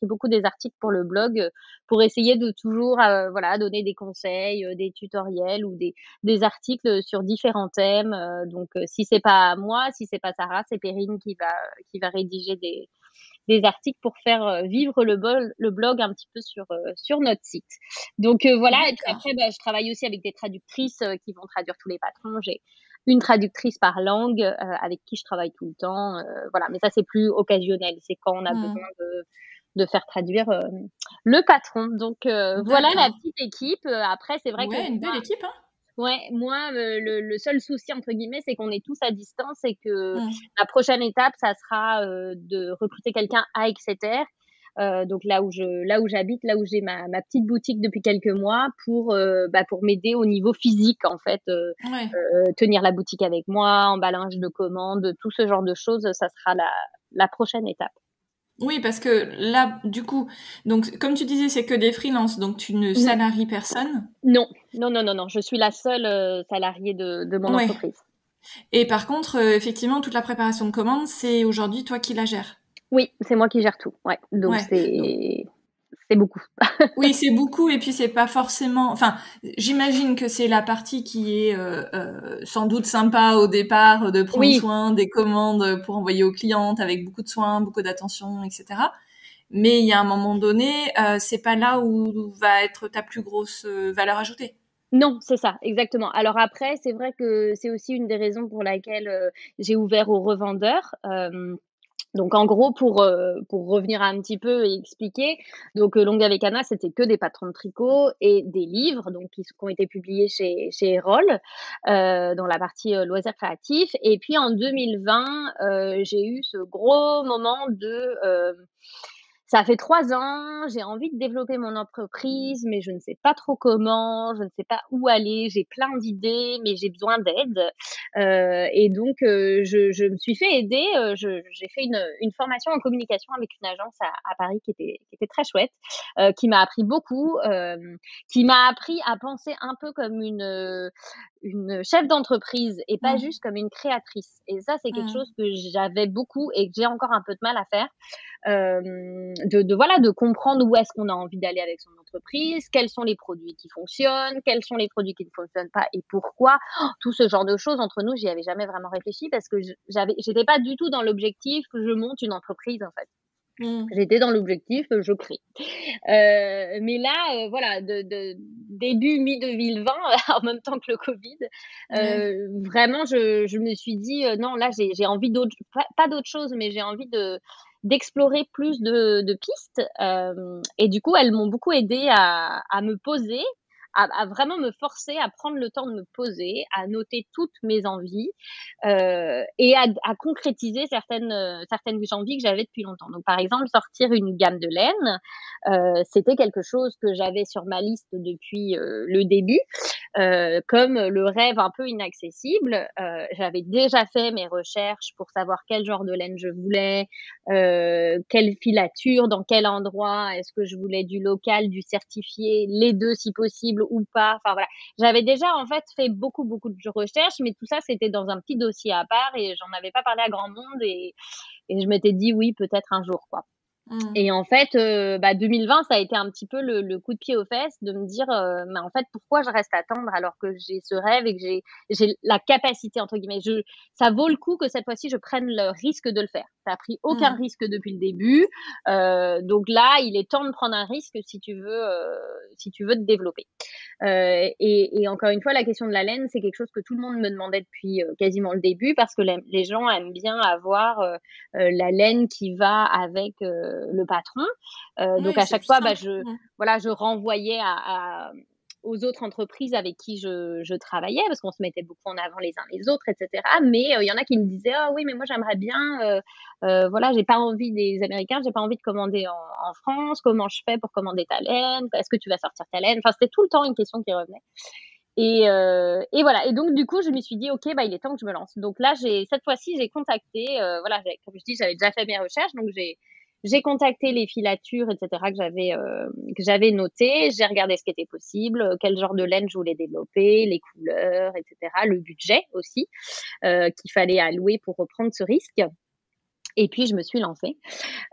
beaucoup des articles pour le blog pour essayer de toujours voilà, donner des conseils, des tutoriels ou des articles sur différents thèmes. Donc si c'est pas moi, si c'est pas Sarah, c'est Perrine qui va rédiger des articles pour faire vivre le blog un petit peu sur notre site. Donc voilà. Et puis après, je travaille aussi avec des traductrices qui vont traduire tous les patrons. J'ai une traductrice par langue avec qui je travaille tout le temps. Voilà, mais ça c'est plus occasionnel. C'est quand on a besoin de faire traduire le patron. Donc voilà la petite équipe. Après, c'est vrai que une belle équipe, hein. Ouais, moi, le seul souci entre guillemets, c'est qu'on est tous à distance et que la prochaine étape, ça sera de recruter quelqu'un à Exeter. Donc là où j'habite, là où j'ai ma petite boutique depuis quelques mois pour m'aider au niveau physique en fait, tenir la boutique avec moi, emballage de commandes, tout ce genre de choses, ça sera la prochaine étape. Oui, parce que là, du coup, donc comme tu disais, c'est que des freelances, donc tu ne salaries personne. Non, je suis la seule salariée de mon entreprise. Et par contre, effectivement, toute la préparation de commandes, c'est aujourd'hui toi qui la gères. Oui, c'est moi qui gère tout. Ouais, donc c'est beaucoup. Oui, c'est beaucoup, et puis c'est pas forcément. Enfin, j'imagine que c'est la partie qui est sans doute sympa au départ, de prendre soin des commandes pour envoyer aux clientes avec beaucoup de soin, beaucoup d'attention, etc. Mais il y a un moment donné, c'est pas là où va être ta plus grosse valeur ajoutée. Non, c'est ça, exactement. Alors après, c'est vrai que c'est aussi une des raisons pour laquelle j'ai ouvert aux revendeurs. Donc en gros, pour revenir un petit peu et expliquer, donc Longue avec Anna, c'était que des patrons de tricot et des livres, donc qui ont été publiés chez Erol, dans la partie loisirs créatifs. Et puis en 2020, j'ai eu ce gros moment de ça fait 3 ans, j'ai envie de développer mon entreprise, mais je ne sais pas trop comment, je ne sais pas où aller, j'ai plein d'idées, mais j'ai besoin d'aide. Et donc, je me suis fait aider. J'ai fait une formation en communication avec une agence à Paris qui était très chouette, qui m'a appris beaucoup, qui m'a appris à penser un peu comme une chef d'entreprise et pas juste comme une créatrice. Et ça, c'est quelque chose que j'avais beaucoup et que j'ai encore un peu de mal à faire. De comprendre où est-ce qu'on a envie d'aller avec son entreprise, quels sont les produits qui fonctionnent, quels sont les produits qui ne fonctionnent pas et pourquoi. Tout ce genre de choses entre nous, j'y avais jamais vraiment réfléchi parce que j'étais pas du tout dans l'objectif que je monte une entreprise en fait. J'étais dans l'objectif, je crée. Mais là, voilà, de début mi-2020, en même temps que le Covid, vraiment, je me suis dit non, là, j'ai envie d'autre, pas d'autre chose, mais j'ai envie d'explorer plus de pistes. Et du coup, elles m'ont beaucoup aidé à me poser, à vraiment me forcer à prendre le temps de me poser, à noter toutes mes envies et à concrétiser certaines envies que j'avais depuis longtemps. Donc, par exemple, sortir une gamme de laine, c'était quelque chose que j'avais sur ma liste depuis le début, comme le rêve un peu inaccessible. J'avais déjà fait mes recherches pour savoir quel genre de laine je voulais, quelle filature, dans quel endroit, est-ce que je voulais du local, du certifié, les deux si possible ou pas. Enfin voilà, j'avais déjà en fait fait beaucoup de recherches, mais tout ça c'était dans un petit dossier à part et j'en avais pas parlé à grand monde et je m'étais dit oui peut-être un jour quoi. Et en fait, 2020, ça a été un petit peu le coup de pied aux fesses de me dire, mais en fait, pourquoi je reste à attendre alors que j'ai ce rêve et que j'ai la capacité entre guillemets. Ça vaut le coup que cette fois-ci je prenne le risque de le faire. T'as pris aucun risque depuis le début, donc là, il est temps de prendre un risque si tu veux te développer. Et encore une fois, la question de la laine, c'est quelque chose que tout le monde me demandait depuis quasiment le début, parce que les gens aiment bien avoir la laine qui va avec le patron. Donc Oui, à c'est chaque plus fois, simple. je renvoyais aux autres entreprises avec qui je travaillais, parce qu'on se mettait beaucoup en avant les uns les autres, etc. Mais il y en a qui me disaient, ah oui, mais moi j'aimerais bien, voilà, j'ai pas envie des Américains, j'ai pas envie de commander en France. Comment je fais pour commander ta laine? Est-ce que tu vas sortir ta laine? Enfin, c'était tout le temps une question qui revenait. Et voilà. Et donc du coup, je me suis dit, ok, bah il est temps que je me lance. Donc là, cette fois-ci, j'ai contacté, voilà, comme je dis, j'avais déjà fait mes recherches, donc j'ai contacté les filatures, etc., que j'avais notées. J'ai regardé ce qui était possible, quel genre de laine je voulais développer, les couleurs, etc., le budget aussi qu'il fallait allouer pour reprendre ce risque. Et puis je me suis lancée.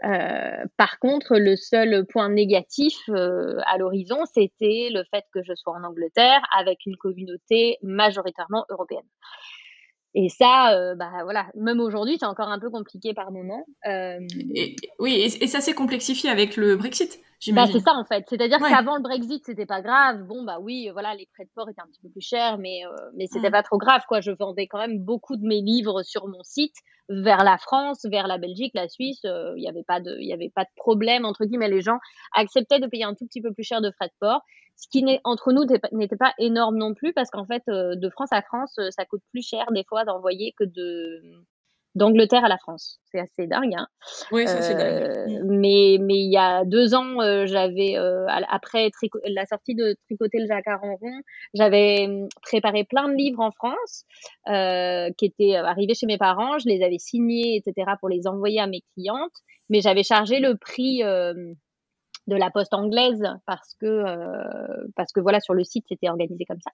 Par contre, le seul point négatif à l'horizon, c'était le fait que je sois en Angleterre avec une communauté majoritairement européenne. Et ça, bah voilà, même aujourd'hui, c'est encore un peu compliqué par moment. Oui, et ça s'est complexifié avec le Brexit, Bah c'est j'imagine. ça en fait. C'est-à-dire Ouais. qu'avant le Brexit, c'était pas grave. Bon bah oui, voilà, les frais de port étaient un petit peu plus chers, mais c'était Mm. pas trop grave quoi. Je vendais quand même beaucoup de mes livres sur mon site vers la France, vers la Belgique, la Suisse. Il y avait pas de problème entre guillemets. Les gens acceptaient de payer un tout petit peu plus cher de frais de port, ce qui entre nous n'était pas énorme non plus, parce qu'en fait, de France à France, ça coûte plus cher des fois d'envoyer que d'Angleterre à la France. C'est assez dingue, hein. Oui, ça c'est dingue. Mm. Mais il y a 2 ans, j'avais après la sortie de Tricoter le jacquard en rond, j'avais préparé plein de livres en France qui étaient arrivés chez mes parents. Je les avais signés, etc., pour les envoyer à mes clientes, mais j'avais chargé le prix de la poste anglaise parce que voilà, sur le site c'était organisé comme ça.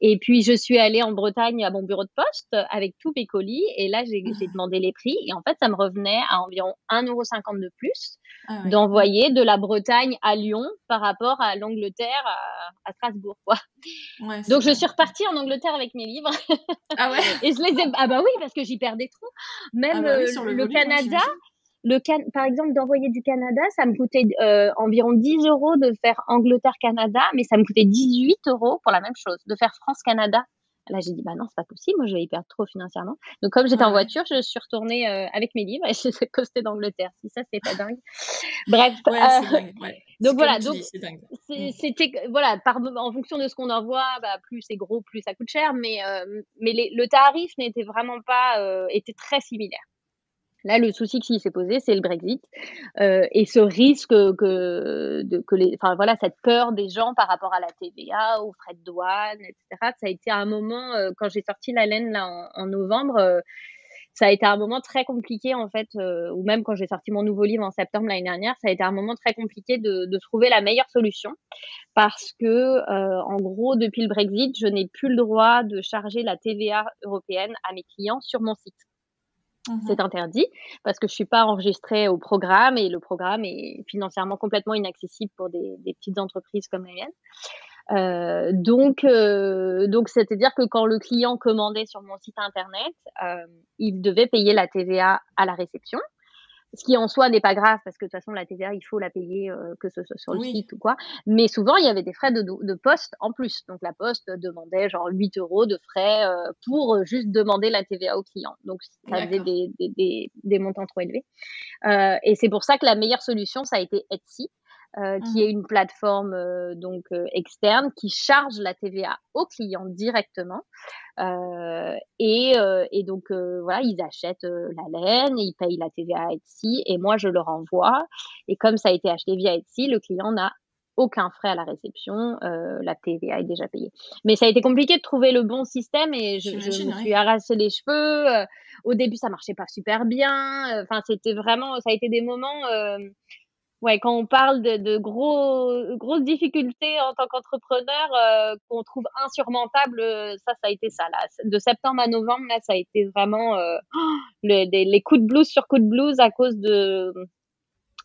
Et puis je suis allée en Bretagne à mon bureau de poste avec tous mes colis, et là j'ai demandé les prix, et en fait ça me revenait à environ 1,50 € de plus Ah ouais. d'envoyer de la Bretagne à Lyon par rapport à l'Angleterre à Strasbourg quoi. Ouais, c'est Donc je clair. suis repartie en Angleterre avec mes livres Ah ouais? et je les ai, ah bah oui, parce que j'y perdais trop. Ah Même bah oui, sur le le volume, ouais, Canada, j'imagine. par exemple, d'envoyer du Canada, ça me coûtait environ 10 € de faire Angleterre-Canada, mais ça me coûtait 18 € pour la même chose, de faire France-Canada. Là, j'ai dit, bah non, c'est pas possible, moi je vais y perdre trop financièrement. Donc, comme j'étais Ouais, en ouais. voiture, je suis retournée avec mes livres et je les ai postés d'Angleterre. Si ça, c'est pas dingue. Bref, Ouais, c'est dingue. Ouais. donc C'est voilà, comme tu donc dis, c'est dingue. Mm. c'était voilà, en fonction de ce qu'on envoie, bah plus c'est gros, plus ça coûte cher, mais le tarif n'était vraiment pas était très similaire. Là, le souci qui s'est posé, c'est le Brexit et ce risque enfin voilà, cette peur des gens par rapport à la TVA, aux frais de douane, etc. Ça a été un moment quand j'ai sorti la laine là en novembre, ça a été un moment très compliqué en fait, ou même quand j'ai sorti mon nouveau livre en septembre l'année dernière, ça a été un moment très compliqué de trouver la meilleure solution, parce que en gros, depuis le Brexit, je n'ai plus le droit de charger la TVA européenne à mes clients sur mon site. C'est interdit parce que je suis pas enregistrée au programme, et le programme est financièrement complètement inaccessible pour des petites entreprises comme la mienne. Donc c'est-à-dire que quand le client commandait sur mon site internet, il devait payer la TVA à la réception. Ce qui en soi n'est pas grave, parce que de toute façon la TVA il faut la payer que ce soit sur le Oui, site ou quoi. Mais souvent il y avait des frais de poste en plus. Donc la poste demandait genre 8 € de frais pour juste demander la TVA au client. Donc ça faisait d'accord. des montants trop élevés. Et c'est pour ça que la meilleure solution ça a été Etsy. Qui est une plateforme externe qui charge la TVA aux clients directement. Et donc voilà, ils achètent la laine, ils payent la TVA à Etsy, et moi je leur envoie. Et comme ça a été acheté via Etsy, le client n'a aucun frais à la réception, la TVA est déjà payée. Mais ça a été compliqué de trouver le bon système, et je me J'imagine, suis oui. arraché les cheveux. Au début, ça marchait pas super bien. Enfin, c'était vraiment, ça a été des moments. Ouais, quand on parle de grosses difficultés en tant qu'entrepreneur, qu'on trouve insurmontables, ça a été ça là. De septembre à novembre, là, ça a été vraiment les coups de blues sur coups de blues à cause de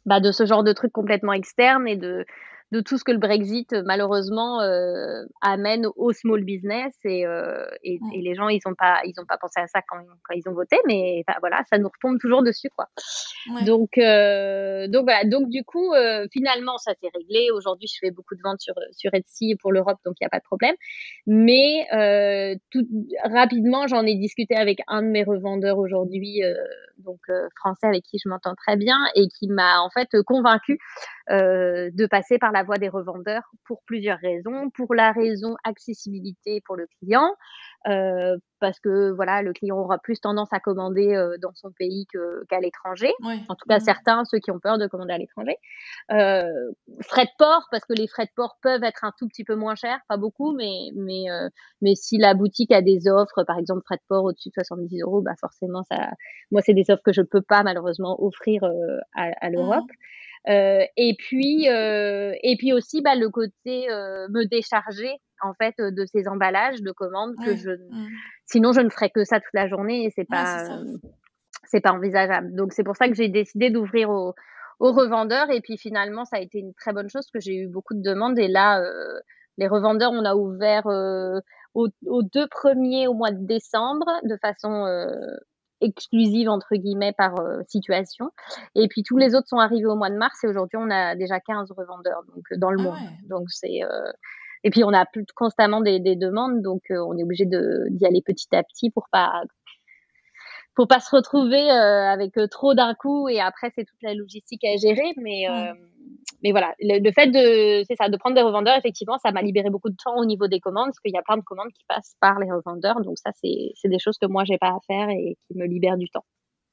ce genre de trucs complètement externes, et de tout ce que le Brexit malheureusement amène au small business et les gens ils ont pas pensé à ça quand ils ont voté, mais voilà, ça nous retombe toujours dessus quoi. Ouais. Donc voilà, donc du coup finalement ça s'est réglé. Aujourd'hui je fais beaucoup de ventes sur Etsy pour l'Europe, donc il y a pas de problème. Mais tout rapidement j'en ai discuté avec un de mes revendeurs aujourd'hui, donc français, avec qui je m'entends très bien et qui m'a en fait convaincue de passer par la voie des revendeurs pour plusieurs raisons. Pour la raison accessibilité pour le client, parce que voilà, le client aura plus tendance à commander dans son pays qu'à l'étranger. Ouais. En tout cas, certains, ceux qui ont peur de commander à l'étranger. Frais de port, parce que les frais de port peuvent être un tout petit peu moins chers, pas beaucoup, mais si la boutique a des offres, par exemple frais de port au-dessus de 70 €, bah forcément moi c'est des offres que je peux pas malheureusement offrir à l'Europe. Et puis aussi le côté me décharger en fait de ces emballages de commandes que sinon je ne ferais que ça toute la journée et c'est pas envisageable. Donc c'est pour ça que j'ai décidé d'ouvrir aux revendeurs et puis finalement ça a été une très bonne chose parce que j'ai eu beaucoup de demandes et là les revendeurs on a ouvert aux 2 premiers au mois de décembre de façon exclusive entre guillemets par situation et puis tous les autres sont arrivés au mois de mars et aujourd'hui on a déjà 15 revendeurs donc dans le monde. Donc c'est et puis on a constamment des demandes donc on est obligé d'y aller petit à petit pour pas se retrouver avec trop d'un coup et après c'est toute la logistique à gérer mais voilà, le fait de prendre des revendeurs, effectivement, ça m'a libéré beaucoup de temps au niveau des commandes parce qu'il y a plein de commandes qui passent par les revendeurs. Donc ça, c'est des choses que moi, j'ai pas à faire et qui me libèrent du temps.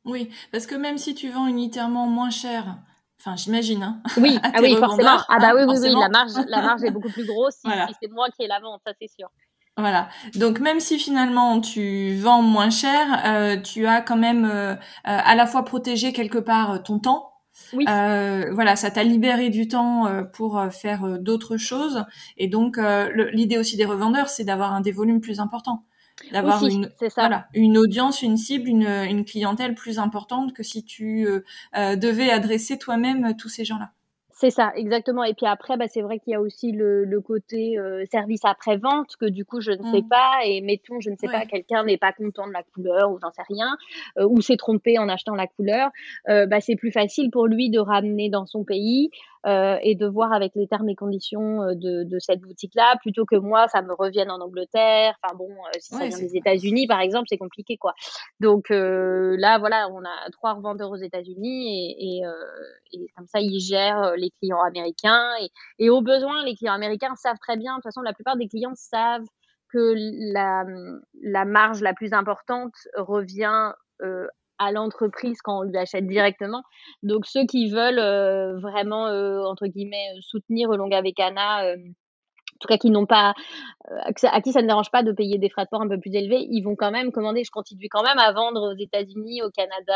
Oui, parce que même si tu vends unitairement moins cher, enfin, j'imagine, hein, oui, à tes forcément. revendeurs, Oui, la marge est beaucoup plus grosse si c'est moi qui ai la vente, ça c'est sûr. Voilà. Donc même si finalement tu vends moins cher, tu as quand même à la fois protégé quelque part ton temps. Oui. Voilà, ça t'a libéré du temps pour faire d'autres choses. Et donc l'idée aussi des revendeurs, c'est d'avoir des volumes plus importants, d'avoir une audience, une cible, une clientèle plus importante que si tu devais adresser toi-même tous ces gens-là. C'est ça, exactement. Et puis après, c'est vrai qu'il y a aussi le côté service après-vente que du coup, je ne sais pas. Et mettons, je ne sais pas, quelqu'un n'est pas content de la couleur ou j'en sais rien, ou s'est trompé en achetant la couleur. C'est plus facile pour lui de ramener dans son pays et de voir avec les termes et conditions de cette boutique-là, plutôt que moi, ça me revienne en Angleterre. Enfin bon, si ça vient des États-Unis, par exemple, c'est compliqué, quoi. Donc là, voilà, on a 3 revendeurs aux États-Unis et comme ça, ils gèrent les clients américains et au besoin, les clients américains savent très bien. De toute façon, la plupart des clients savent que la marge la plus importante revient à l'entreprise quand on lui achète directement. Donc ceux qui veulent vraiment entre guillemets soutenir Longue avec Anna, en tout cas qui n'ont pas à qui ça ne dérange pas de payer des frais de port un peu plus élevés, ils vont quand même commander. Je continue quand même à vendre aux États-Unis, au Canada,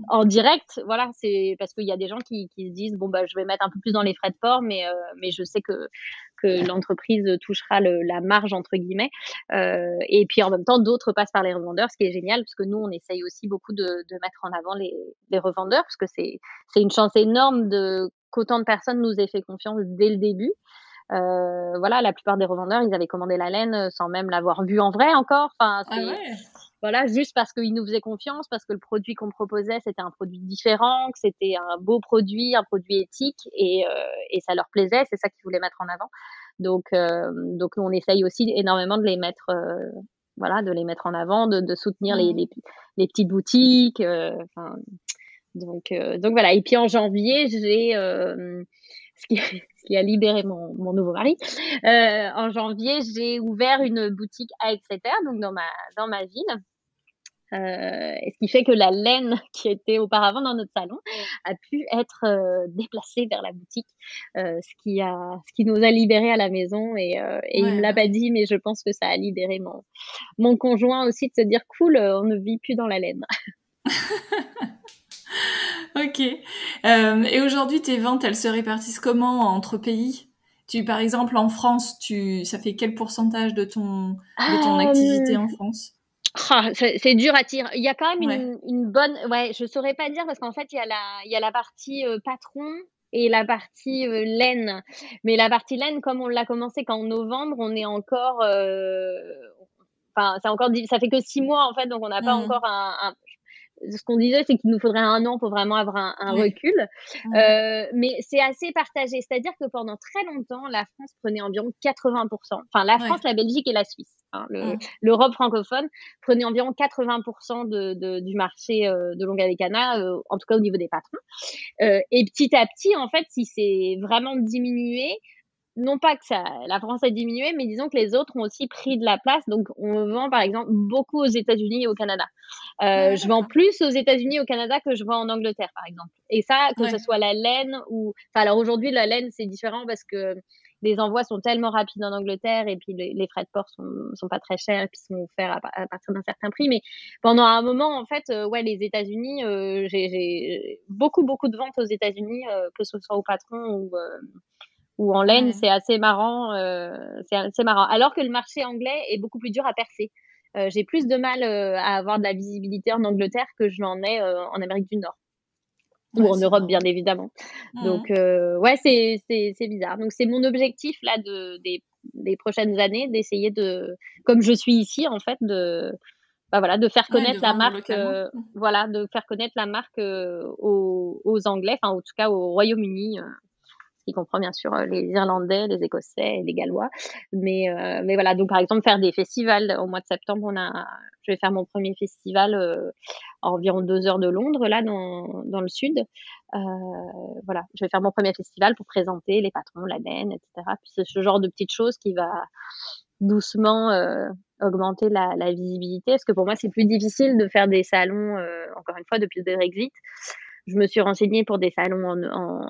en direct. Voilà, c'est parce qu'il y a des gens qui se disent bon je vais mettre un peu plus dans les frais de port, mais je sais que l'entreprise touchera la marge entre guillemets. Et puis en même temps, d'autres passent par les revendeurs, ce qui est génial parce que nous on essaye aussi beaucoup de mettre en avant les revendeurs parce que c'est une chance énorme qu'autant de personnes nous aient fait confiance dès le début. Voilà, la plupart des revendeurs, ils avaient commandé la laine sans même l'avoir vue en vrai encore. Enfin, voilà, juste parce qu'ils nous faisaient confiance, parce que le produit qu'on proposait, c'était un produit différent, que c'était un beau produit, un produit éthique, et ça leur plaisait. C'est ça qu'ils voulaient mettre en avant. Donc on essaye aussi énormément de les mettre, de les mettre en avant, de soutenir les petites boutiques. Donc voilà. Et puis en janvier, j'ai ce qui a libéré mon nouveau mari. En janvier, j'ai ouvert une boutique à Exeter, donc dans ma ville. Ce qui fait que la laine qui était auparavant dans notre salon a pu être déplacée vers la boutique, ce qui nous a libérés à la maison et il me l'a pas dit, mais je pense que ça a libéré mon conjoint aussi de se dire cool, on ne vit plus dans la laine. Ok. Et aujourd'hui, tes ventes, elles se répartissent comment entre pays ? Par exemple, en France, ça fait quel pourcentage de ton activité en France ? C'est dur à dire. Il y a quand même une bonne. Ouais, je saurais pas dire parce qu'en fait, il y a la partie patron et la partie laine. Mais la partie laine, comme on l'a commencé qu'en novembre, on est encore, enfin, ça fait que 6 mois en fait, donc on n'a pas encore ce qu'on disait, c'est qu'il nous faudrait 1 an pour vraiment avoir un Ouais. recul. Mmh. Mais c'est assez partagé. C'est-à-dire que pendant très longtemps, la France prenait environ 80%. Enfin, la France, Ouais. la Belgique et la Suisse. Hein, Mmh. l'Europe francophone prenait environ 80% du marché de l'Ongaleana, en tout cas au niveau des patrons. Et petit à petit, en fait, si c'est vraiment diminué, non pas que la France a diminué, mais disons que les autres ont aussi pris de la place. Donc, on vend par exemple beaucoup aux États-Unis et au Canada. Je vends D'accord. plus aux États-Unis et au Canada que je vends en Angleterre, par exemple. Et ça, que ce Ouais. soit la laine ou, enfin, alors aujourd'hui, la laine, c'est différent parce que les envois sont tellement rapides en Angleterre et puis les frais de port sont pas très chers et puis sont offerts à partir d'un certain prix. Mais pendant un moment, en fait, ouais, les États-Unis, j'ai beaucoup, beaucoup de ventes aux États-Unis, que ce soit au patron ou en laine, Ouais. c'est assez marrant. C'est assez marrant. Alors que le marché anglais est beaucoup plus dur à percer. J'ai plus de mal à avoir de la visibilité en Angleterre que je n'en ai en Amérique du Nord ou Ouais, en c'est Europe, marrant. bien évidemment. Donc, Mmh. ouais, c'est bizarre. Donc, c'est mon objectif là des prochaines années d'essayer comme je suis ici en fait, bah voilà, de faire Ouais, de connaître la vendre marque, localement. voilà, de faire connaître la marque aux Anglais, enfin en tout cas au Royaume-Uni, qui comprend bien sûr les Irlandais, les Écossais et les Gallois. Mais voilà, donc par exemple faire des festivals. Au mois de septembre, je vais faire mon premier festival à environ 2 heures de Londres, là dans le sud. Euh, voilà, je vais faire mon premier festival pour présenter les patrons, la laine, etc. Puis c'est ce genre de petites choses qui va doucement augmenter la visibilité. Parce que pour moi, c'est plus difficile de faire des salons, encore une fois, depuis le Brexit. Je me suis renseignée pour des salons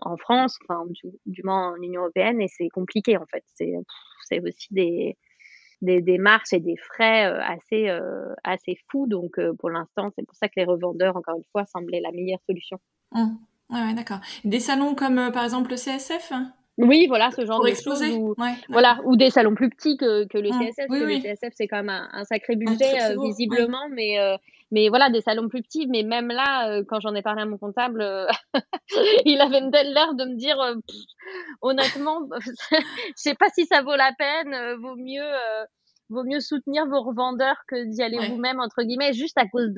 en France, enfin, du moins en Union européenne, et c'est compliqué en fait. C'est aussi des démarches et des frais assez fous. Donc pour l'instant, c'est pour ça que les revendeurs, encore une fois, semblaient la meilleure solution. Mmh. Ouais, ouais, d'accord. Des salons comme par exemple le CSF Oui, voilà, ce genre pour de choses, exposer? ou Ouais, d'accord. voilà, ou des salons plus petits que le Mmh. CSF, parce Oui, que le oui, CSF, c'est quand même un sacré un très budget, très gros. Oui. visiblement, mais voilà, des salons plus petits. Mais même là, quand j'en ai parlé à mon comptable, il avait l'air de me dire, honnêtement, je sais pas si ça vaut la peine, vaut mieux soutenir vos revendeurs que d'y aller Ouais. vous-même, entre guillemets, juste à cause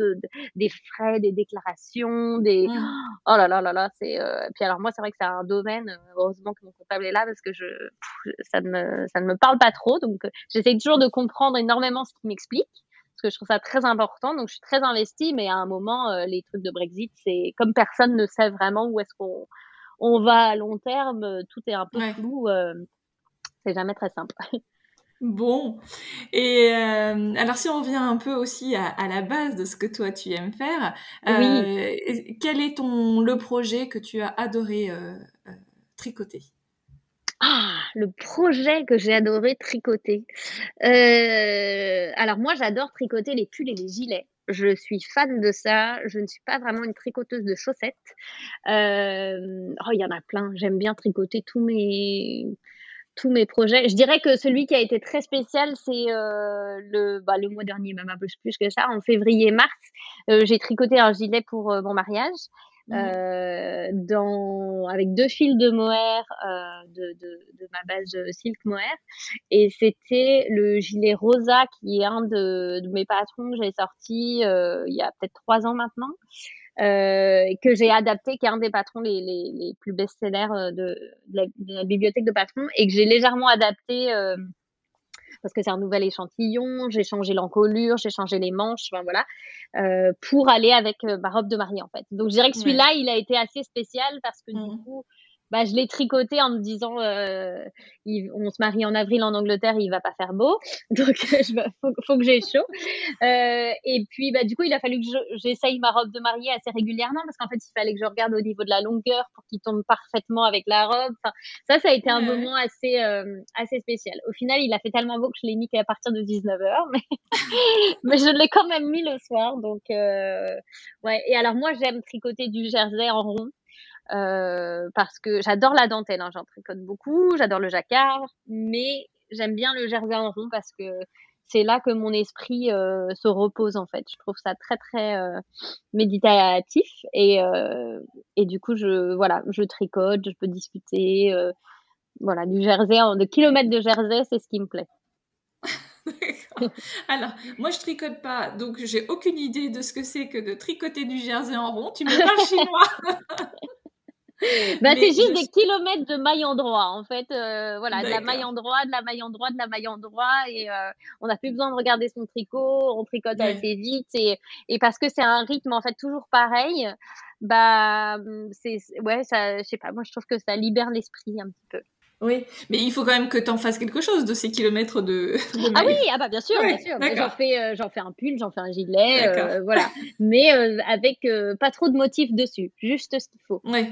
des frais, des déclarations, des Mmh. oh là là là là, puis alors moi, c'est vrai que c'est un domaine, heureusement que mon comptable est là parce que ça ne me parle pas trop, donc j'essaye toujours de comprendre énormément ce qu'il m'explique parce que je trouve ça très important, donc je suis très investie. Mais à un moment, les trucs de Brexit, c'est comme personne ne sait vraiment où est-ce qu'on va à long terme, tout est un peu Ouais. flou, c'est jamais très simple. Bon. Et alors si on revient un peu aussi à la base de ce que toi tu aimes faire, Oui. quel est le projet que tu as adoré tricoter? Ah! Le projet que j'ai adoré tricoter. Alors moi, j'adore tricoter les pulls et les gilets. Je suis fan de ça. Je ne suis pas vraiment une tricoteuse de chaussettes. Oh, il y en a plein. J'aime bien tricoter tous mes projets. Je dirais que celui qui a été très spécial, c'est le mois dernier, même un peu plus que ça, en février-mars. J'ai tricoté un gilet pour mon mariage, Mmh. avec 2 fils de mohair, de ma base silk mohair. Et c'était le gilet rosa, qui est un de mes patrons que j'ai sorti il y a peut-être 3 ans maintenant, que j'ai adapté, qui est un des patrons les plus best-sellers de la bibliothèque de patrons, et que j'ai légèrement adapté parce que c'est un nouvel échantillon. J'ai changé l'encolure, j'ai changé les manches, enfin voilà, pour aller avec ma robe de mariée en fait. Donc je dirais que Ouais. celui-là, il a été assez spécial parce que du Mmh. coup, bah, je l'ai tricoté en me disant, on se marie en avril en Angleterre, il va pas faire beau, donc faut que j'ai chaud. Et puis, bah, du coup, il a fallu que j'essaye ma robe de mariée assez régulièrement parce qu'en fait, il fallait que je regarde au niveau de la longueur pour qu'il tombe parfaitement avec la robe. Enfin, ça a été Ouais, un ouais. moment assez spécial. Au final, il a fait tellement beau que je l'ai mis qu'à partir de 19h, mais je l'ai quand même mis le soir. Donc, ouais. Et alors, moi, j'aime tricoter du jersey en rond. Parce que j'adore la dentelle, hein, j'en tricote beaucoup, j'adore le jacquard, mais j'aime bien le jersey en rond parce que c'est là que mon esprit se repose en fait. Je trouve ça très très méditatif et du coup je tricote, je peux discuter voilà du jersey, de kilomètres de jersey, c'est ce qui me plaît. D'accord. Alors, moi je tricote pas, donc j'ai aucune idée de ce que c'est que de tricoter du jersey en rond. Tu me parles chinois. Bah, c'est Mais juste des kilomètres de maille endroit en fait, voilà, de la maille d'accord. endroit, de la maille endroit, de la maille endroit et on n'a plus besoin de regarder son tricot, on tricote Ouais. assez vite et parce que c'est un rythme en fait toujours pareil, bah, ouais ça je sais pas, moi je trouve que ça libère l'esprit un petit peu. Oui, mais il faut quand même que tu en fasses quelque chose de ces kilomètres de Ah oui, mailles. ah bah bien Oui, sûr, d'accord, j'en fais un pull, j'en fais un gilet, d'accord. voilà, mais avec pas trop de motifs dessus, juste ce qu'il faut. Oui,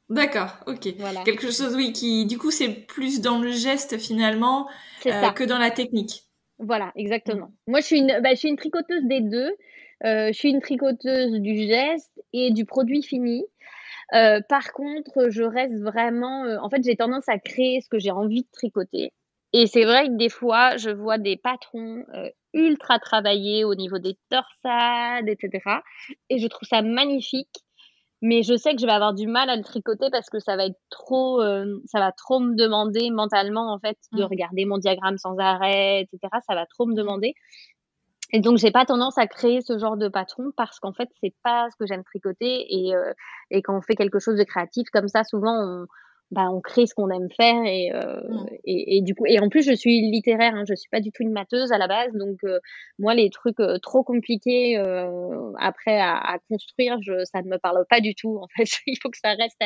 d'accord, ok. Voilà, Quelque chose, oui, qui, du coup, c'est plus dans le geste finalement c'est ça. que dans la technique. Voilà, Mm. exactement. Moi, je suis une tricoteuse des 2. Je suis une tricoteuse du geste et du produit fini. Par contre, je reste vraiment, en fait, j'ai tendance à créer ce que j'ai envie de tricoter et c'est vrai que des fois, je vois des patrons, ultra travaillés au niveau des torsades et cetera et je trouve ça magnifique, mais je sais que je vais avoir du mal à le tricoter parce que ça va être trop, ça va trop me demander mentalement, en fait, de Mm. regarder mon diagramme sans arrêt et cetera. Ça va trop me Mhm. demander et donc j'ai pas tendance à créer ce genre de patron parce qu'en fait, c'est pas ce que j'aime tricoter et quand on fait quelque chose de créatif comme ça, souvent on crée ce qu'on aime faire Mm. et du coup et en plus je suis littéraire, hein, je suis pas du tout une matheuse à la base donc moi les trucs, trop compliqués, après à construire, ça ne me parle pas du tout en fait. Il faut que ça reste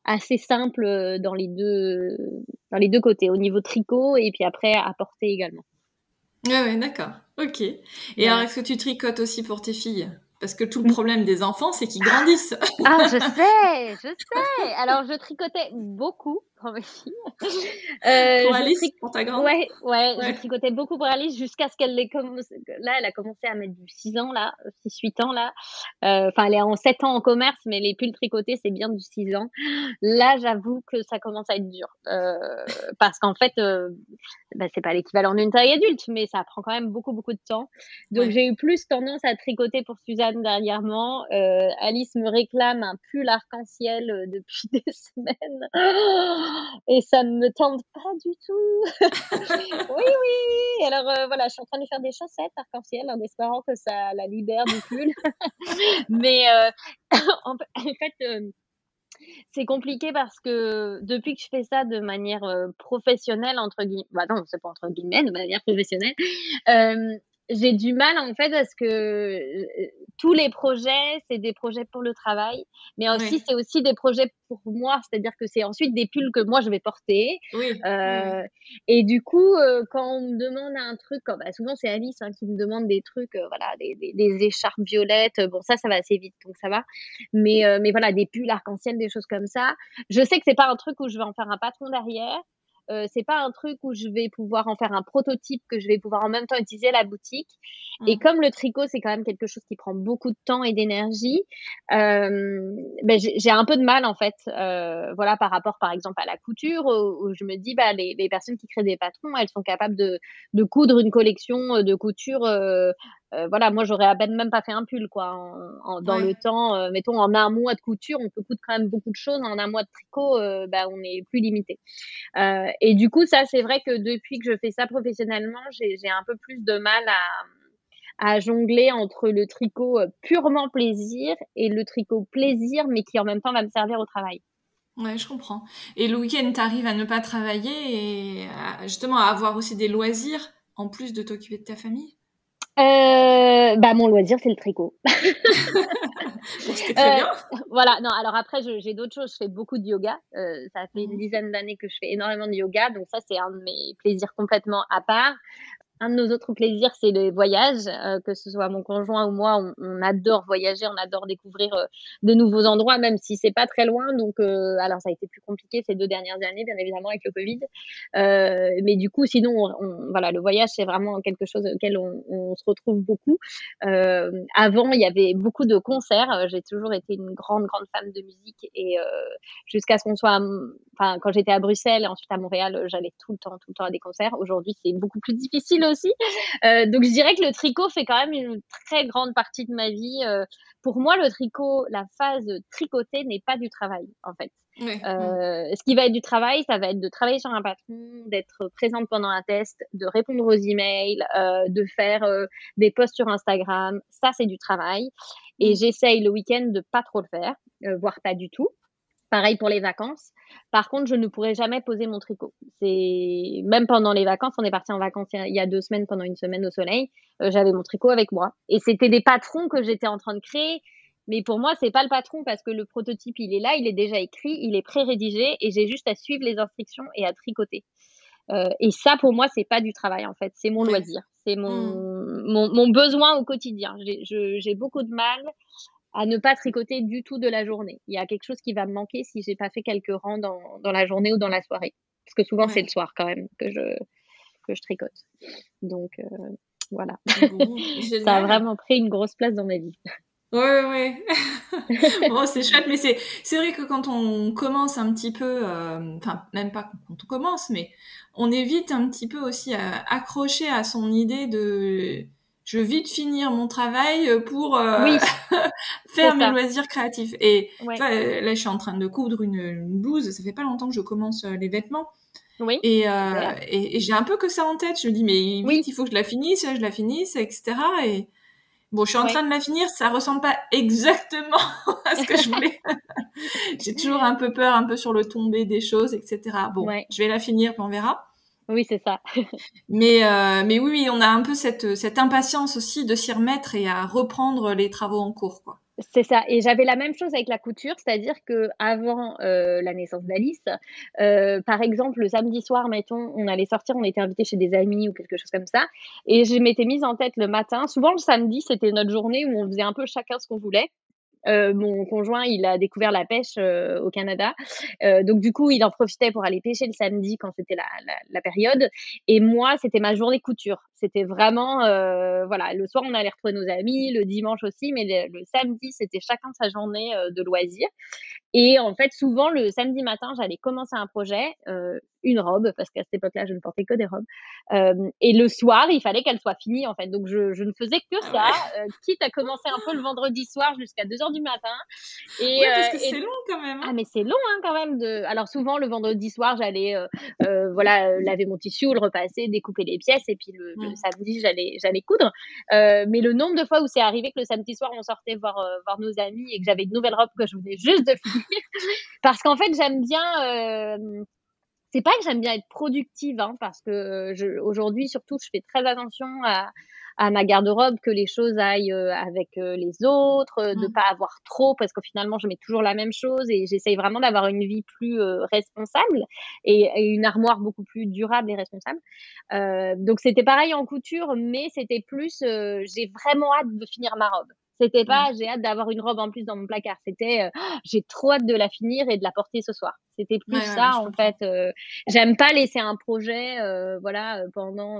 assez simple, dans les 2 côtés, au niveau tricot et puis après à porter également. Ouais, ouais, d'accord, ok. Et alors, Voilà. est-ce que tu tricotes aussi pour tes filles? Parce que tout le problème des enfants, c'est qu'ils grandissent. Ah, je sais, je sais. Alors, je tricotais beaucoup pour mes filles. Pour Je Alice, tric pour ta grande? Ouais, ouais, je Ouais. tricotais beaucoup pour Alice jusqu'à ce qu'elle ait commencé là, elle a commencé à mettre du 6 ans là, 6-8 ans là. Enfin, elle est en 7 ans en commerce, mais les pulls tricotés, c'est bien du 6 ans. Là, j'avoue que ça commence à être dur, parce qu'en fait, bah, c'est pas l'équivalent d'une taille adulte, mais ça prend quand même beaucoup, beaucoup de temps. Donc Ouais. j'ai eu plus tendance à tricoter pour Suzanne dernièrement. Alice me réclame un pull arc-en-ciel, depuis des semaines et ça ne me tente pas du tout. Oui, oui, oui. Alors, voilà, je suis en train de lui faire des chaussettes arc-en-ciel en espérant que ça la libère du pull. Mais, en fait, c'est compliqué parce que depuis que je fais ça de manière, «professionnelle» entre guillemets, bah, non, c'est pas entre guillemets, de manière professionnelle, hem, j'ai du mal en fait parce que, tous les projets, c'est des projets pour le travail, mais Ouais. aussi c'est aussi des projets pour moi. C'est-à-dire que c'est ensuite des pulls que moi je vais porter, Oui, oui, oui. heu et du coup, quand on me demande un truc, bah, souvent c'est Alice, hein, qui me demande des trucs, voilà, des écharpes violettes, bon ça va assez vite donc ça va. Mais voilà, des pulls arc-en-ciel, des choses comme ça. Je sais que c'est pas un truc où je vais en faire un patron derrière. C'est pas un truc où je vais pouvoir en faire un prototype que je vais pouvoir en même temps utiliser à la boutique. Et Mm. comme le tricot, c'est quand même quelque chose qui prend beaucoup de temps et d'énergie, j'ai un peu de mal en fait, voilà, par rapport, par exemple, à la couture où je me dis: «Bah, les personnes qui créent des patrons, elles sont capables de coudre une collection, de couture, voilà, moi j'aurais à peine même pas fait un pull quoi, dans Ouais. le temps, mettons en un mois de couture, on peut coudre quand même beaucoup de choses. En un mois de tricot, bah, on est plus limité. Et du coup, ça, c'est vrai que depuis que je fais ça professionnellement, j'ai un peu plus de mal à jongler entre le tricot, purement plaisir et le tricot plaisir, mais qui en même temps va me servir au travail. Ouais, je comprends. Et le week-end, t'arrives à ne pas travailler et justement à avoir aussi des loisirs en plus de t'occuper de ta famille? Bah, mon loisir, c'est le tricot. Bon, ce qui est très Heu, bien. voilà, non, alors après j'ai d'autres choses, je fais beaucoup de yoga, ça fait une Mhm. dizaine d'années que je fais énormément de yoga, donc ça, c'est un de mes plaisirs complètement à part. Un de nos autres plaisirs, c'est les voyages, que ce soit mon conjoint ou moi, on adore voyager, on adore découvrir, de nouveaux endroits, même si c'est pas très loin. Donc, alors ça a été plus compliqué ces 2 dernières années, bien évidemment, avec le Covid. Mais du coup, sinon, voilà, le voyage, c'est vraiment quelque chose auquel on se retrouve beaucoup. Avant, il y avait beaucoup de concerts. J'ai toujours été une grande, grande fan de musique et jusqu'à ce qu'on soit, enfin, quand j'étais à Bruxelles et ensuite à Montréal, j'allais tout le temps à des concerts. Aujourd'hui, c'est beaucoup plus difficile aussi. Donc, je dirais que le tricot fait quand même une très grande partie de ma vie. Pour moi, le tricot, la phase tricotée n'est pas du travail, en fait. Ouais. Ce qui va être du travail, ça va être de travailler sur un patron, d'être présente pendant un test, de répondre aux emails, de faire des posts sur Instagram. Ça, c'est du travail. Et j'essaye le week-end de pas trop le faire, voire pas du tout. Pareil pour les vacances. Par contre, je ne pourrais jamais poser mon tricot. C'est même pendant les vacances, on est parti en vacances il y a 2 semaines, pendant une semaine au soleil, j'avais mon tricot avec moi. Et c'était des patrons que j'étais en train de créer. Mais pour moi, c'est pas le patron parce que le prototype, il est là, il est déjà écrit, il est pré-rédigé et j'ai juste à suivre les instructions et à tricoter. Et ça, pour moi, c'est pas du travail, en fait. C'est mon loisir. C'est mon besoin au quotidien. J'ai beaucoup de mal à ne pas tricoter du tout de la journée. Il y a quelque chose qui va me manquer si j'ai pas fait quelques rangs dans la journée ou dans la soirée. Parce que souvent, c'est le soir quand même que je tricote. Donc, voilà. Bon, Ça a vraiment pris une grosse place dans ma vie. Ouais. Bon, c'est chouette, mais c'est vrai que quand on commence un petit peu, enfin, même pas quand on commence, mais on est vite un petit peu aussi accroché à son idée de je veux vite finir mon travail pour Oui, faire c'est mes ça. loisirs créatifs. Et tu Ouais. vois, là, je suis en train de coudre une blouse. Ça fait pas longtemps que je commence les vêtements. Oui, Et, super. et j'ai un peu que ça en tête. Je me dis, mais vite, Oui, il faut que je la finisse, je la finisse, etc. Et bon, je suis en train ouais. de la finir. Ça ressemble pas exactement à ce que je voulais. J'ai toujours un peu peur, un peu sur le tombé des choses, etc. Bon, Ouais. je vais la finir, puis on verra. Oui, c'est ça. Mais oui, on a un peu cette impatience aussi de s'y remettre et à reprendre les travaux en cours, quoi. C'est ça. Et j'avais la même chose avec la couture, c'est-à-dire que avant la naissance d'Alice, par exemple, le samedi soir, mettons, on allait sortir, on était invité chez des amis ou quelque chose comme ça, et je m'étais mise en tête le matin. Souvent le samedi, c'était notre journée où on faisait un peu chacun ce qu'on voulait. Mon conjoint, il a découvert la pêche au Canada. Donc du coup, il en profitait pour aller pêcher le samedi quand c'était la période. Et moi, c'était ma journée couture. C'était vraiment, voilà, le soir, on allait retrouver nos amis, le dimanche aussi, mais le samedi, c'était chacun sa journée de loisirs. Et en fait, souvent, le samedi matin, j'allais commencer un projet, une robe, parce qu'à cette époque-là, je ne portais que des robes. Et le soir, il fallait qu'elle soit finie, en fait. Donc, je ne faisais que Ah ça, ouais. quitte à commencer un peu le vendredi soir jusqu'à 2 heures du matin. Et, Ouais, parce que et c'est long quand même, ah hein. mais c'est long hein, quand même de. Alors souvent le vendredi soir j'allais voilà laver mon tissu, le repasser, découper les pièces et puis le Mm. samedi j'allais coudre. Mais le nombre de fois où c'est arrivé que le samedi soir on sortait voir nos amis et que j'avais une nouvelle robe que je venais juste de finir parce qu'en fait j'aime bien c'est pas que j'aime bien être productive, hein, parce que aujourd'hui, surtout, je fais très attention à ma garde-robe, que les choses aillent avec les autres, de Mm. pas avoir trop, parce que finalement, je mets toujours la même chose et j'essaye vraiment d'avoir une vie plus responsable et une armoire beaucoup plus durable et responsable. Donc, c'était pareil en couture, mais c'était plus, j'ai vraiment hâte de finir ma robe. C'était Ouais. pas, j'ai hâte d'avoir une robe en plus dans mon placard. C'était, j'ai trop hâte de la finir et de la porter ce soir. C'était plus Ouais, ça je en fait. comprends. J'aime pas laisser un projet, voilà, pendant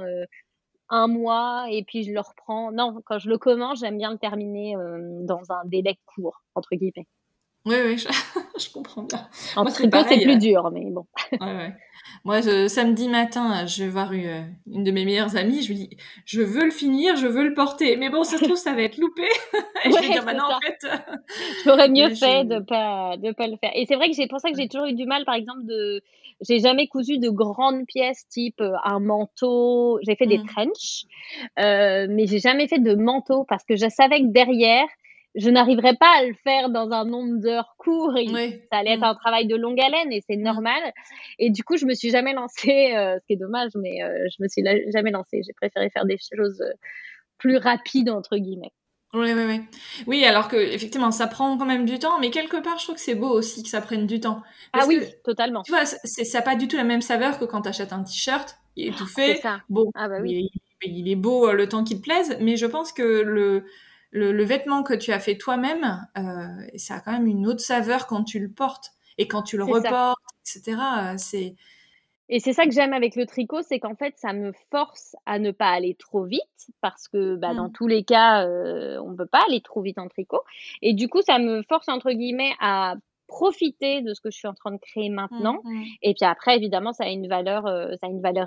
1 mois et puis je le reprends. Non, quand je le commence, j'aime bien le terminer dans un délai court entre guillemets. Oui, je comprends bien. En Moi, c'est tricot, c'est pareil. plus dur, mais bon. Ouais. Moi, samedi matin, je vais voir une de mes meilleures amies. Je lui dis, je veux le finir, je veux le porter. Mais bon, ça se trouve, ça va être loupé. Et je vais Ouais, dire, bah c'est non, en ça. fait, J'aurais mieux là, fait de pas le faire. Et c'est vrai que c'est pour ça que j'ai toujours eu du mal, par exemple, j'ai jamais cousu de grandes pièces type un manteau. J'ai fait des Mm. trench, mais j'ai jamais fait de manteau parce que je savais que derrière, je n'arriverais pas à le faire dans un nombre d'heures court. Ouais. Ça allait être un travail de longue haleine et c'est Mm. normal. Et du coup, je me suis jamais lancée, ce qui est dommage, mais je me suis jamais lancée. J'ai préféré faire des choses plus rapides entre guillemets. Ouais. Oui, alors que effectivement, ça prend quand même du temps, mais quelque part, je trouve que c'est beau aussi que ça prenne du temps, Ah parce que oui, totalement. tu vois, ça a pas du tout la même saveur que quand t'achètes un t-shirt, il est tout C'est fait. ça. Bon, Ah bah oui. il est beau le temps qu'il te plaise, mais je pense que le vêtement que tu as fait toi-même, ça a quand même une autre saveur quand tu le portes et quand tu le C'est ça. reportes, etc. C'est Et c'est ça que j'aime avec le tricot, c'est qu'en fait, ça me force à ne pas aller trop vite parce que, bah, dans Mm. tous les cas, on peut pas aller trop vite en tricot et du coup, ça me force entre guillemets à profiter de ce que je suis en train de créer maintenant. Et puis après, évidemment, ça a une valeur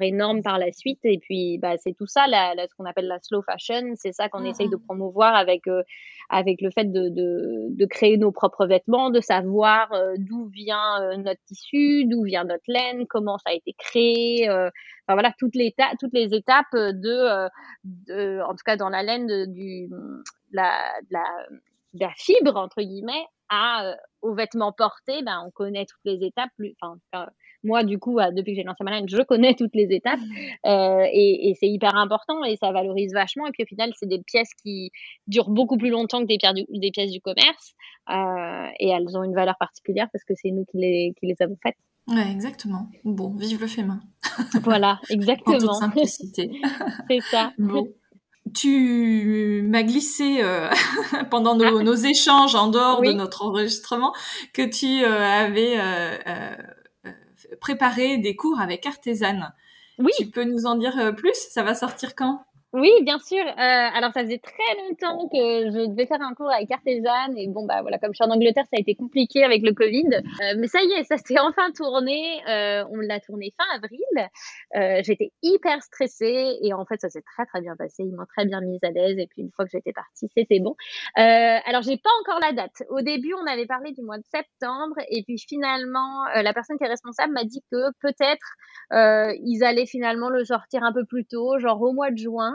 énorme par la suite. Et puis, c'est tout ça, ce qu'on appelle la slow fashion. C'est ça qu'on essaye de promouvoir avec le fait de créer nos propres vêtements, de savoir d'où vient notre tissu, d'où vient notre laine, comment ça a été créé. Enfin voilà, toutes les étapes en tout cas dans la laine de la fibre entre guillemets aux vêtements portés. On connaît toutes les étapes. Moi, du coup, depuis que j'ai lancé ma laine, je connais toutes les étapes et c'est hyper important et ça valorise vachement. Et puis au final, c'est des pièces qui durent beaucoup plus longtemps que des pièces du commerce et elles ont une valeur particulière parce que c'est nous qui les avons faites. Ouais, exactement. Bon, vive le fait main. Voilà, exactement. En toute simplicité. C'est ça. Bon. Tu m'as glissé pendant nos échanges en dehors de notre enregistrement que tu avais préparé des cours avec Artésane. Oui. Tu peux nous en dire plus? Ça va sortir quand? Oui, bien sûr. Alors, ça faisait très longtemps que je devais faire un cours avec Artésane et voilà, comme je suis en Angleterre, ça a été compliqué avec le Covid. Mais ça y est, ça s'est enfin tourné. On l'a tourné fin avril. J'étais hyper stressée et en fait, ça s'est très très bien passé. Ils m'ont très bien mise à l'aise et puis une fois que j'étais partie, c'était bon. Alors, j'ai pas encore la date. Au début, on avait parlé du mois de septembre et puis finalement, la personne qui est responsable m'a dit que peut-être ils allaient finalement le sortir un peu plus tôt, genre au mois de juin.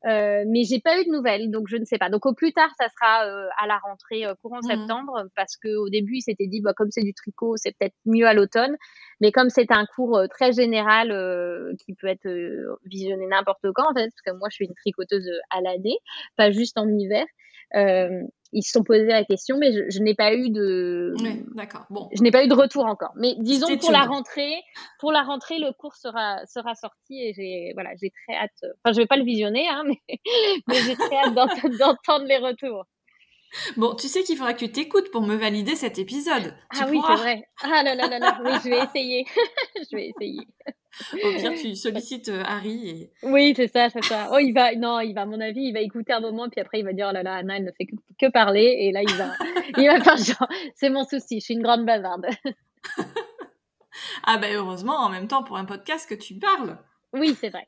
Mais j'ai pas eu de nouvelles, donc je ne sais pas. Donc au plus tard, ça sera à la rentrée courant septembre, parce que au début, il s'était dit comme c'est du tricot, c'est peut-être mieux à l'automne. Mais comme c'est un cours très général qui peut être visionné n'importe quand, en fait, parce que moi je suis une tricoteuse à l'année, pas juste en hiver. Ils se sont posé la question, mais je n'ai pas eu de. Oui, d'accord. Bon. Je n'ai pas eu de retour encore. Mais disons pour la rentrée, le cours sera sorti et j'ai très hâte. Enfin, je vais pas le visionner, hein, mais j'ai très hâte d'entendre les retours. Bon, tu sais qu'il faudra que tu t'écoutes pour me valider cet épisode. Ah oui, c'est vrai. Ah là. Oui, je vais essayer. Je vais essayer. Au pire, tu sollicites Harry et... Oui, c'est ça. Oh, il va, à mon avis, il va écouter un moment, puis après, il va dire, oh là là, Anna, elle ne fait que parler, et là, il va faire genre, c'est mon souci, je suis une grande bavarde. Ah heureusement, en même temps, pour un podcast, que tu parles. Oui, c'est vrai.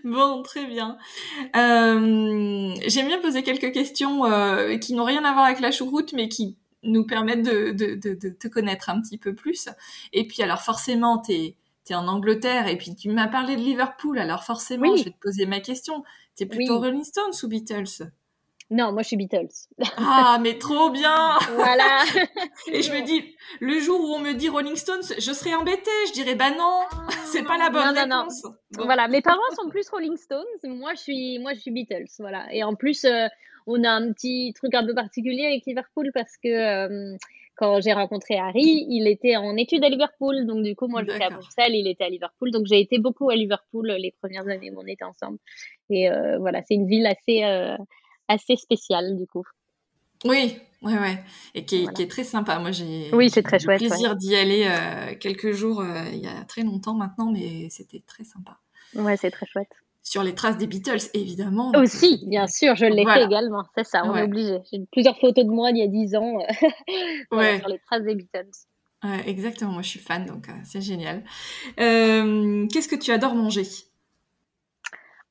Bon, très bien. J'aime bien poser quelques questions qui n'ont rien à voir avec la choucroute, mais qui nous permettent de te connaître un petit peu plus. Et puis, alors forcément, t'es en Angleterre, et puis tu m'as parlé de Liverpool, alors forcément, je vais te poser ma question. T'es plutôt Rolling Stones ou Beatles? Non, moi je suis Beatles. Ah, mais trop bien. Voilà. Et je me dis, le jour où on me dit Rolling Stones, je serais embêtée. Je dirais, non, c'est pas la bonne réponse. Non. Bon. Voilà, mes parents sont plus Rolling Stones. Moi, je suis Beatles. Voilà. Et en plus, on a un petit truc un peu particulier avec Liverpool parce que quand j'ai rencontré Harry, il était en études à Liverpool. Donc, du coup, moi, j'étais à Bruxelles, il était à Liverpool. Donc, j'ai été beaucoup à Liverpool les premières années où on était ensemble. Et voilà, c'est une ville assez spéciale, du coup. Oui, ouais. Et qui est très sympa. Moi, j'ai c'est très chouette, eu le plaisir d'y aller quelques jours il y a très longtemps maintenant, mais c'était très sympa. Ouais, c'est très chouette. Sur les traces des Beatles, évidemment. Aussi, bien sûr, je l'ai fait également. C'est ça, on est obligé. J'ai plusieurs photos de moi il y a 10 ans sur les traces des Beatles. Ouais, exactement. Moi, je suis fan, donc c'est génial. Qu'est-ce que tu adores manger?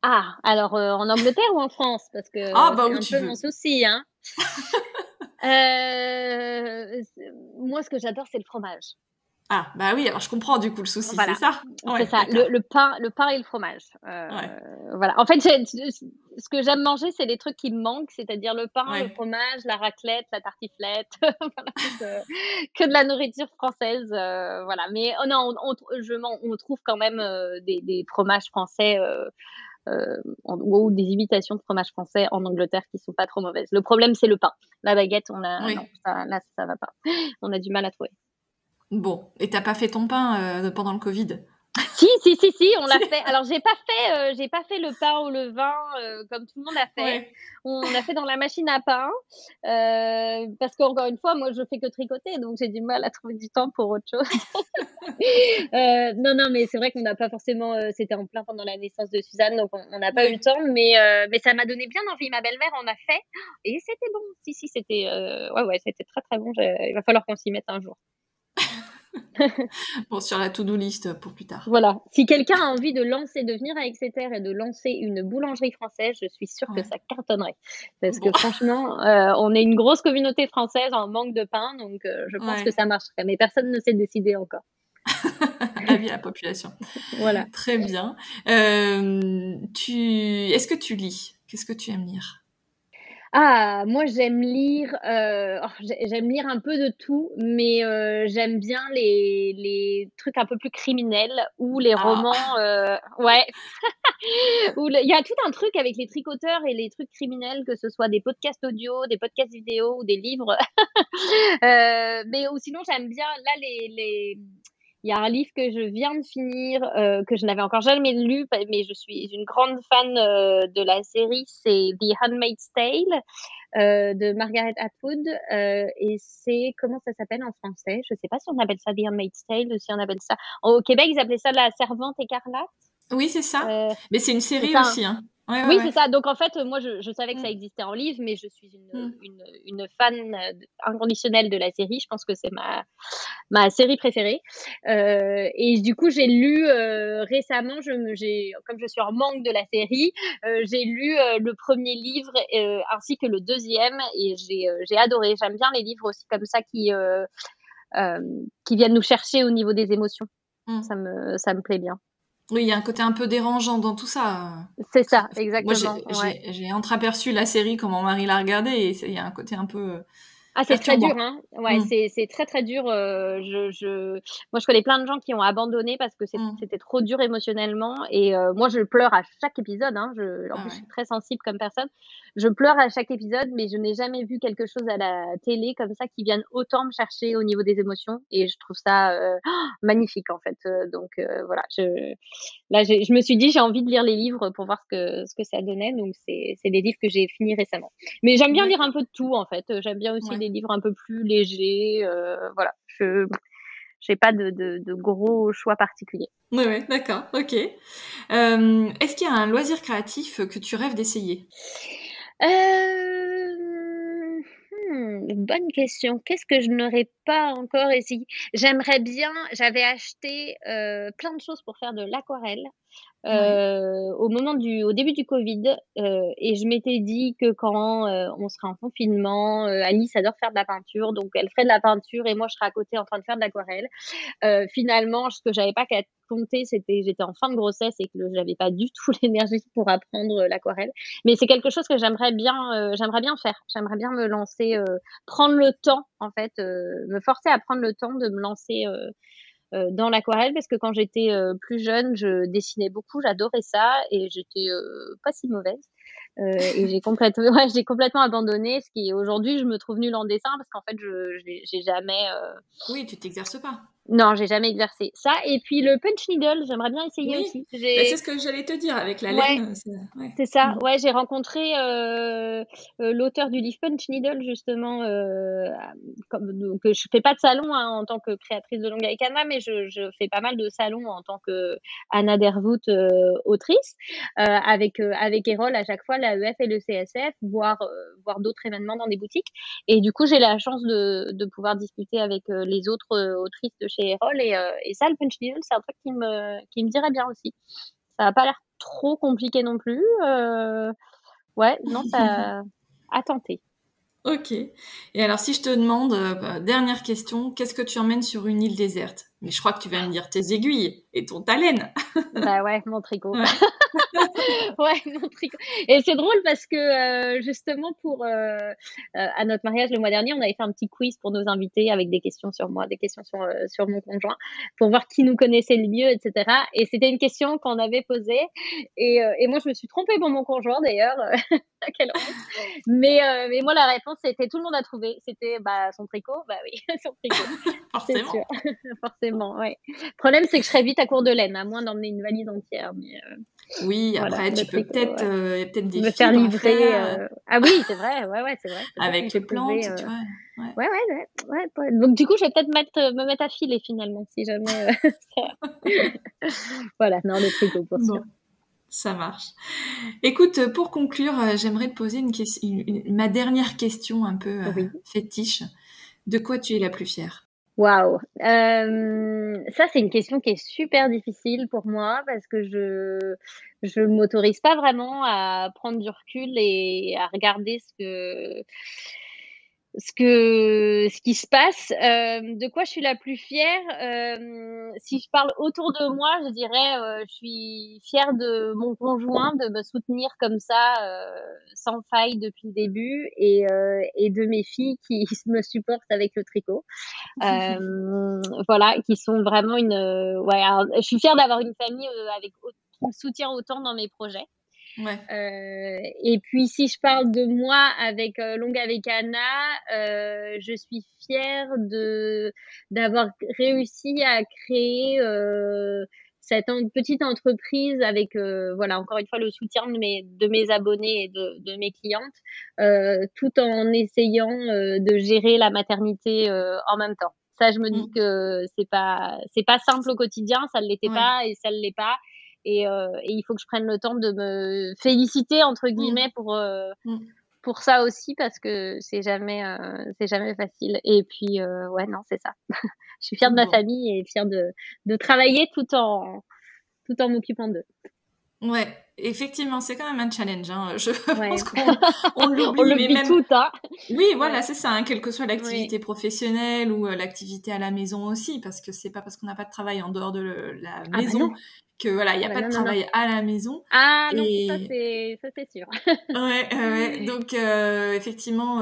Ah, alors en Angleterre ou en France? Parce que c'est un peu mon souci, hein. Moi, ce que j'adore, c'est le fromage. Ah, oui, alors je comprends du coup le souci, voilà. c'est ça? C'est ça, le pain et le fromage. Voilà. En fait, ce que j'aime manger, c'est les trucs qui me manquent, c'est-à-dire le pain, le fromage, la raclette, la tartiflette, que de la nourriture française. Voilà. Mais on trouve quand même des fromages français ou des imitations de fromage français en Angleterre qui sont pas trop mauvaises. Le problème, c'est le pain. La baguette, non, ça va pas. On a du mal à trouver. Bon, et t'as pas fait ton pain pendant le Covid? Si, on l'a fait. Alors, j'ai pas fait le pain ou le vin comme tout le monde a fait. Ouais. On a fait dans la machine à pain parce qu'encore une fois, moi, je fais que tricoter, donc j'ai du mal à trouver du temps pour autre chose. Non, mais c'est vrai qu'on n'a pas forcément. C'était en plein pendant la naissance de Suzanne, donc on n'a pas eu le temps. Mais ça m'a donné bien envie. Ma belle-mère en a fait et c'était bon. Si, c'était ouais, c'était très très bon. Il va falloir qu'on s'y mette un jour. Bon, sur la to-do list pour plus tard. Voilà. Si quelqu'un a envie de venir à Exeter et de lancer une boulangerie française, je suis sûre que ça cartonnerait. Parce que franchement, on est une grosse communauté française en manque de pain, donc je pense que ça marcherait. Mais personne ne s'est décidé encore. Avis à la population. Voilà. Très bien. Est-ce que tu lis? Qu'est-ce que tu aimes lire? Ah, moi j'aime lire un peu de tout, mais j'aime bien les trucs un peu plus criminels ou les romans ouais. Il y a tout un truc avec les tricoteurs et les trucs criminels, que ce soit des podcasts audio, des podcasts vidéo ou des livres. Mais ou sinon j'aime bien là il y a un livre que je viens de finir, que je n'avais encore jamais lu, mais je suis une grande fan de la série, c'est The Handmaid's Tale de Margaret Atwood. Et c'est, comment ça s'appelle en français? Je sais pas si on appelle ça The Handmaid's Tale ou si on appelle ça... Au Québec, ils appelaient ça La Servante écarlate. Oui, c'est ça. Mais c'est une série aussi, hein. Oui, c'est ça. Donc, en fait, moi, je savais que ça existait en livre, mais je suis une fan inconditionnelle de la série. Je pense que c'est ma série préférée. Et du coup, j'ai lu récemment, comme je suis en manque de la série, j'ai lu le premier livre ainsi que le deuxième, et j'ai adoré. J'aime bien les livres aussi comme ça qui viennent nous chercher au niveau des émotions. Ça me plaît bien. Oui, il y a un côté un peu dérangeant dans tout ça. C'est ça, exactement. Moi, j'ai entreaperçu la série quand mon mari l'a regardée, et il y a un côté un peu c'est très dur, hein. Ouais, c'est très très dur. Moi, je connais plein de gens qui ont abandonné parce que c'était trop dur émotionnellement. Et moi, je pleure à chaque épisode, hein. En plus, je suis très sensible comme personne. Je pleure à chaque épisode, mais je n'ai jamais vu quelque chose à la télé comme ça qui vienne autant me chercher au niveau des émotions. Et je trouve ça magnifique, en fait. Donc voilà, je me suis dit, j'ai envie de lire les livres pour voir ce que ça donnait. Donc c'est des livres que j'ai finis récemment. Mais j'aime bien lire un peu de tout, en fait. J'aime bien aussi des livres un peu plus légers. Voilà, je n'ai pas de gros choix particuliers. Ouais, d'accord, ok. Est-ce qu'il y a un loisir créatif que tu rêves d'essayer? Bonne question. Qu'est-ce que je n'aurais pas encore essayé? J'avais acheté plein de choses pour faire de l'aquarelle au début du Covid, et je m'étais dit que quand on serait en confinement, Alice adore faire de la peinture, donc elle ferait de la peinture et moi je serais à côté en train de faire de l'aquarelle. Finalement, ce que j'avais pas qu'à compter, j'étais en fin de grossesse et que j'avais pas du tout l'énergie pour apprendre l'aquarelle. Mais c'est quelque chose que j'aimerais bien faire. J'aimerais bien me lancer, prendre le temps, en fait, me forcer à prendre le temps de me lancer dans l'aquarelle, parce que quand j'étais plus jeune, je dessinais beaucoup, j'adorais ça et j'étais pas si mauvaise. Et j'ai complètement abandonné, ce qui aujourd'hui je me trouve nulle en dessin parce qu'en fait j'ai jamais Oui, tu t'exerces pas. Non, j'ai jamais exercé ça. Et puis le punch needle, j'aimerais bien essayer aussi. C'est ce que j'allais te dire avec la laine. C'est ça. Ouais, j'ai rencontré l'auteur du livre Punch Needle, justement. Donc, je fais pas de salon en tant que créatrice de longue avec Anna, mais je fais pas mal de salons en tant que Anna Dervoot, autrice, avec Erol à chaque fois, l'AEF et le CSF, voire d'autres événements dans des boutiques. Et du coup, j'ai la chance de pouvoir discuter avec les autres autrices de chez Erol, et ça, le Punch Needle, c'est un truc qui me dirait bien aussi. Ça n'a pas l'air trop compliqué non plus. Ouais, non, ça a tenté. Ok. Et alors, si je te demande, dernière question, qu'est-ce que tu emmènes sur une île déserte? Mais je crois que tu vas me dire tes aiguilles et ta laine. Bah ouais, mon tricot. Ouais, mon tricot. Et c'est drôle parce que justement à notre mariage le mois dernier, on avait fait un petit quiz pour nos invités avec des questions sur moi, des questions sur mon conjoint, pour voir qui nous connaissait le mieux, etc. Et c'était une question qu'on avait posée. Et moi, je me suis trompée pour mon conjoint d'ailleurs. Quelle honte. Mais moi, la réponse, c'était, tout le monde a trouvé. C'était son tricot. Bah oui, son tricot. Forcément. C'est sûr. forcément, ouais. Le problème, c'est que je serais vite à court de laine, à moins d'emmener une valise entière. Mais Oui, voilà, après, le tu peux tricot, peut-être, ouais. y a peut-être des Me faire fibres à livrer. faire Ah oui, c'est vrai, ouais, c'est vrai. Peut-être que avec j'ai les trouvé. plantes, tu vois. Ouais. Ouais. Donc du coup, je vais peut-être me mettre à filer finalement, si jamais. Voilà, non, le tricot pour sûr. Bon, ça marche. Écoute, pour conclure, j'aimerais te poser ma dernière question un peu Oui. fétiche. De quoi tu es la plus fière? Waouh! Ça, c'est une question qui est super difficile pour moi parce que je m'autorise pas vraiment à prendre du recul et à regarder ce qui se passe. De quoi je suis la plus fière? Si je parle autour de moi, je dirais, je suis fière de mon conjoint de me soutenir comme ça, sans faille depuis le début et de mes filles qui me supportent avec le tricot. Voilà, qui sont vraiment ouais, alors, je suis fière d'avoir une famille qui me soutient autant dans mes projets. Ouais. Et puis si je parle de moi avec Longue avec Anna, je suis fière d'avoir réussi à créer cette petite entreprise avec voilà, encore une fois le soutien de mes abonnés et de mes clientes, tout en essayant de gérer la maternité en même temps. Ça, je me dis que c'est pas simple au quotidien, ça ne l'était Ouais. pas et ça ne l'est pas. Et il faut que je prenne le temps de me féliciter entre guillemets pour ça aussi parce que c'est jamais facile. Et puis ouais, non, c'est ça. Je suis fière de ma Bon. famille et fière de travailler tout en m'occupant d'eux. Ouais, effectivement, c'est quand même un challenge, hein. Je Ouais. pense qu'on On l'oublie, mais l'oublie même tout, hein. oui, voilà, Ouais. c'est ça, hein, quelle que soit Oui. l'activité professionnelle ou l'activité à la maison aussi, parce que c'est pas parce qu'on n'a pas de travail en dehors de la Ah bah non. maison que voilà, il y Ah a bah pas de non. travail à la maison. Ah non, ça Et c'est sûr. ouais. Donc effectivement,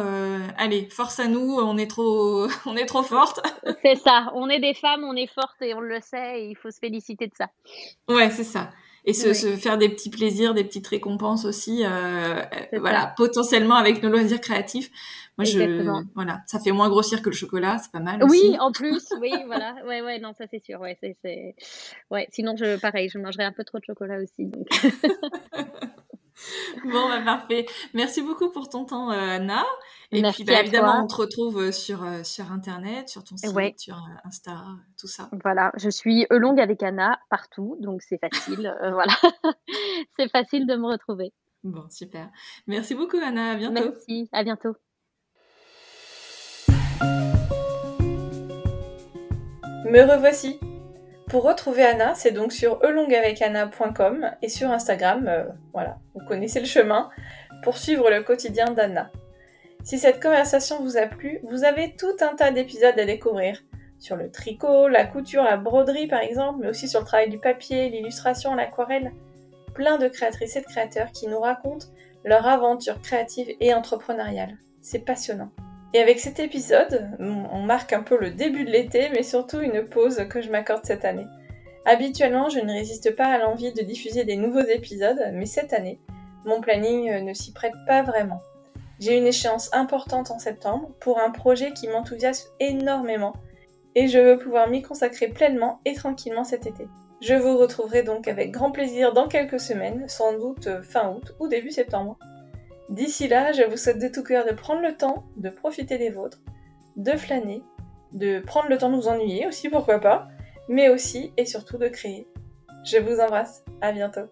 allez, force à nous, on est trop, on est trop fortes. C'est ça. On est des femmes, on est fortes et on le sait et il faut se féliciter de ça. Ouais, c'est ça. Et Oui, se faire des petits plaisirs, des petites récompenses aussi, c'est ça. voilà, potentiellement avec nos loisirs créatifs. Moi, Exactement. voilà, ça fait moins grossir que le chocolat, c'est pas mal Oui, aussi. en plus, oui, voilà. Ouais, non, ça c'est sûr. Ouais, ouais, sinon pareil, je mangerais un peu trop de chocolat aussi, donc. Bon, bah, parfait. Merci beaucoup pour ton temps, Anna. Et puis, Merci bah, à évidemment, toi. on te retrouve sur Internet, sur ton Ouais, site, sur Insta, tout ça. voilà. Je suis Elongue avec Anna partout, donc c'est facile. Voilà. C'est facile de me retrouver. Bon, super. Merci beaucoup, Anna. À bientôt. Merci, à bientôt. Me revoici. Pour retrouver Anna, c'est donc sur elongueavecAnna.com et sur Instagram, voilà, vous connaissez le chemin, pour suivre le quotidien d'Anna. Si cette conversation vous a plu, vous avez tout un tas d'épisodes à découvrir. Sur le tricot, la couture, la broderie par exemple, mais aussi sur le travail du papier, l'illustration, l'aquarelle. Plein de créatrices et de créateurs qui nous racontent leur aventure créative et entrepreneuriale. C'est passionnant. Et avec cet épisode, on marque un peu le début de l'été, mais surtout une pause que je m'accorde cette année. Habituellement, je ne résiste pas à l'envie de diffuser des nouveaux épisodes, mais cette année, mon planning ne s'y prête pas vraiment. J'ai une échéance importante en septembre pour un projet qui m'enthousiasme énormément, et je veux pouvoir m'y consacrer pleinement et tranquillement cet été. Je vous retrouverai donc avec grand plaisir dans quelques semaines, sans doute fin août ou début septembre. D'ici là, je vous souhaite de tout cœur de prendre le temps de profiter des vôtres, de flâner, de prendre le temps de vous ennuyer aussi, pourquoi pas, mais aussi et surtout de créer. Je vous embrasse, à bientôt.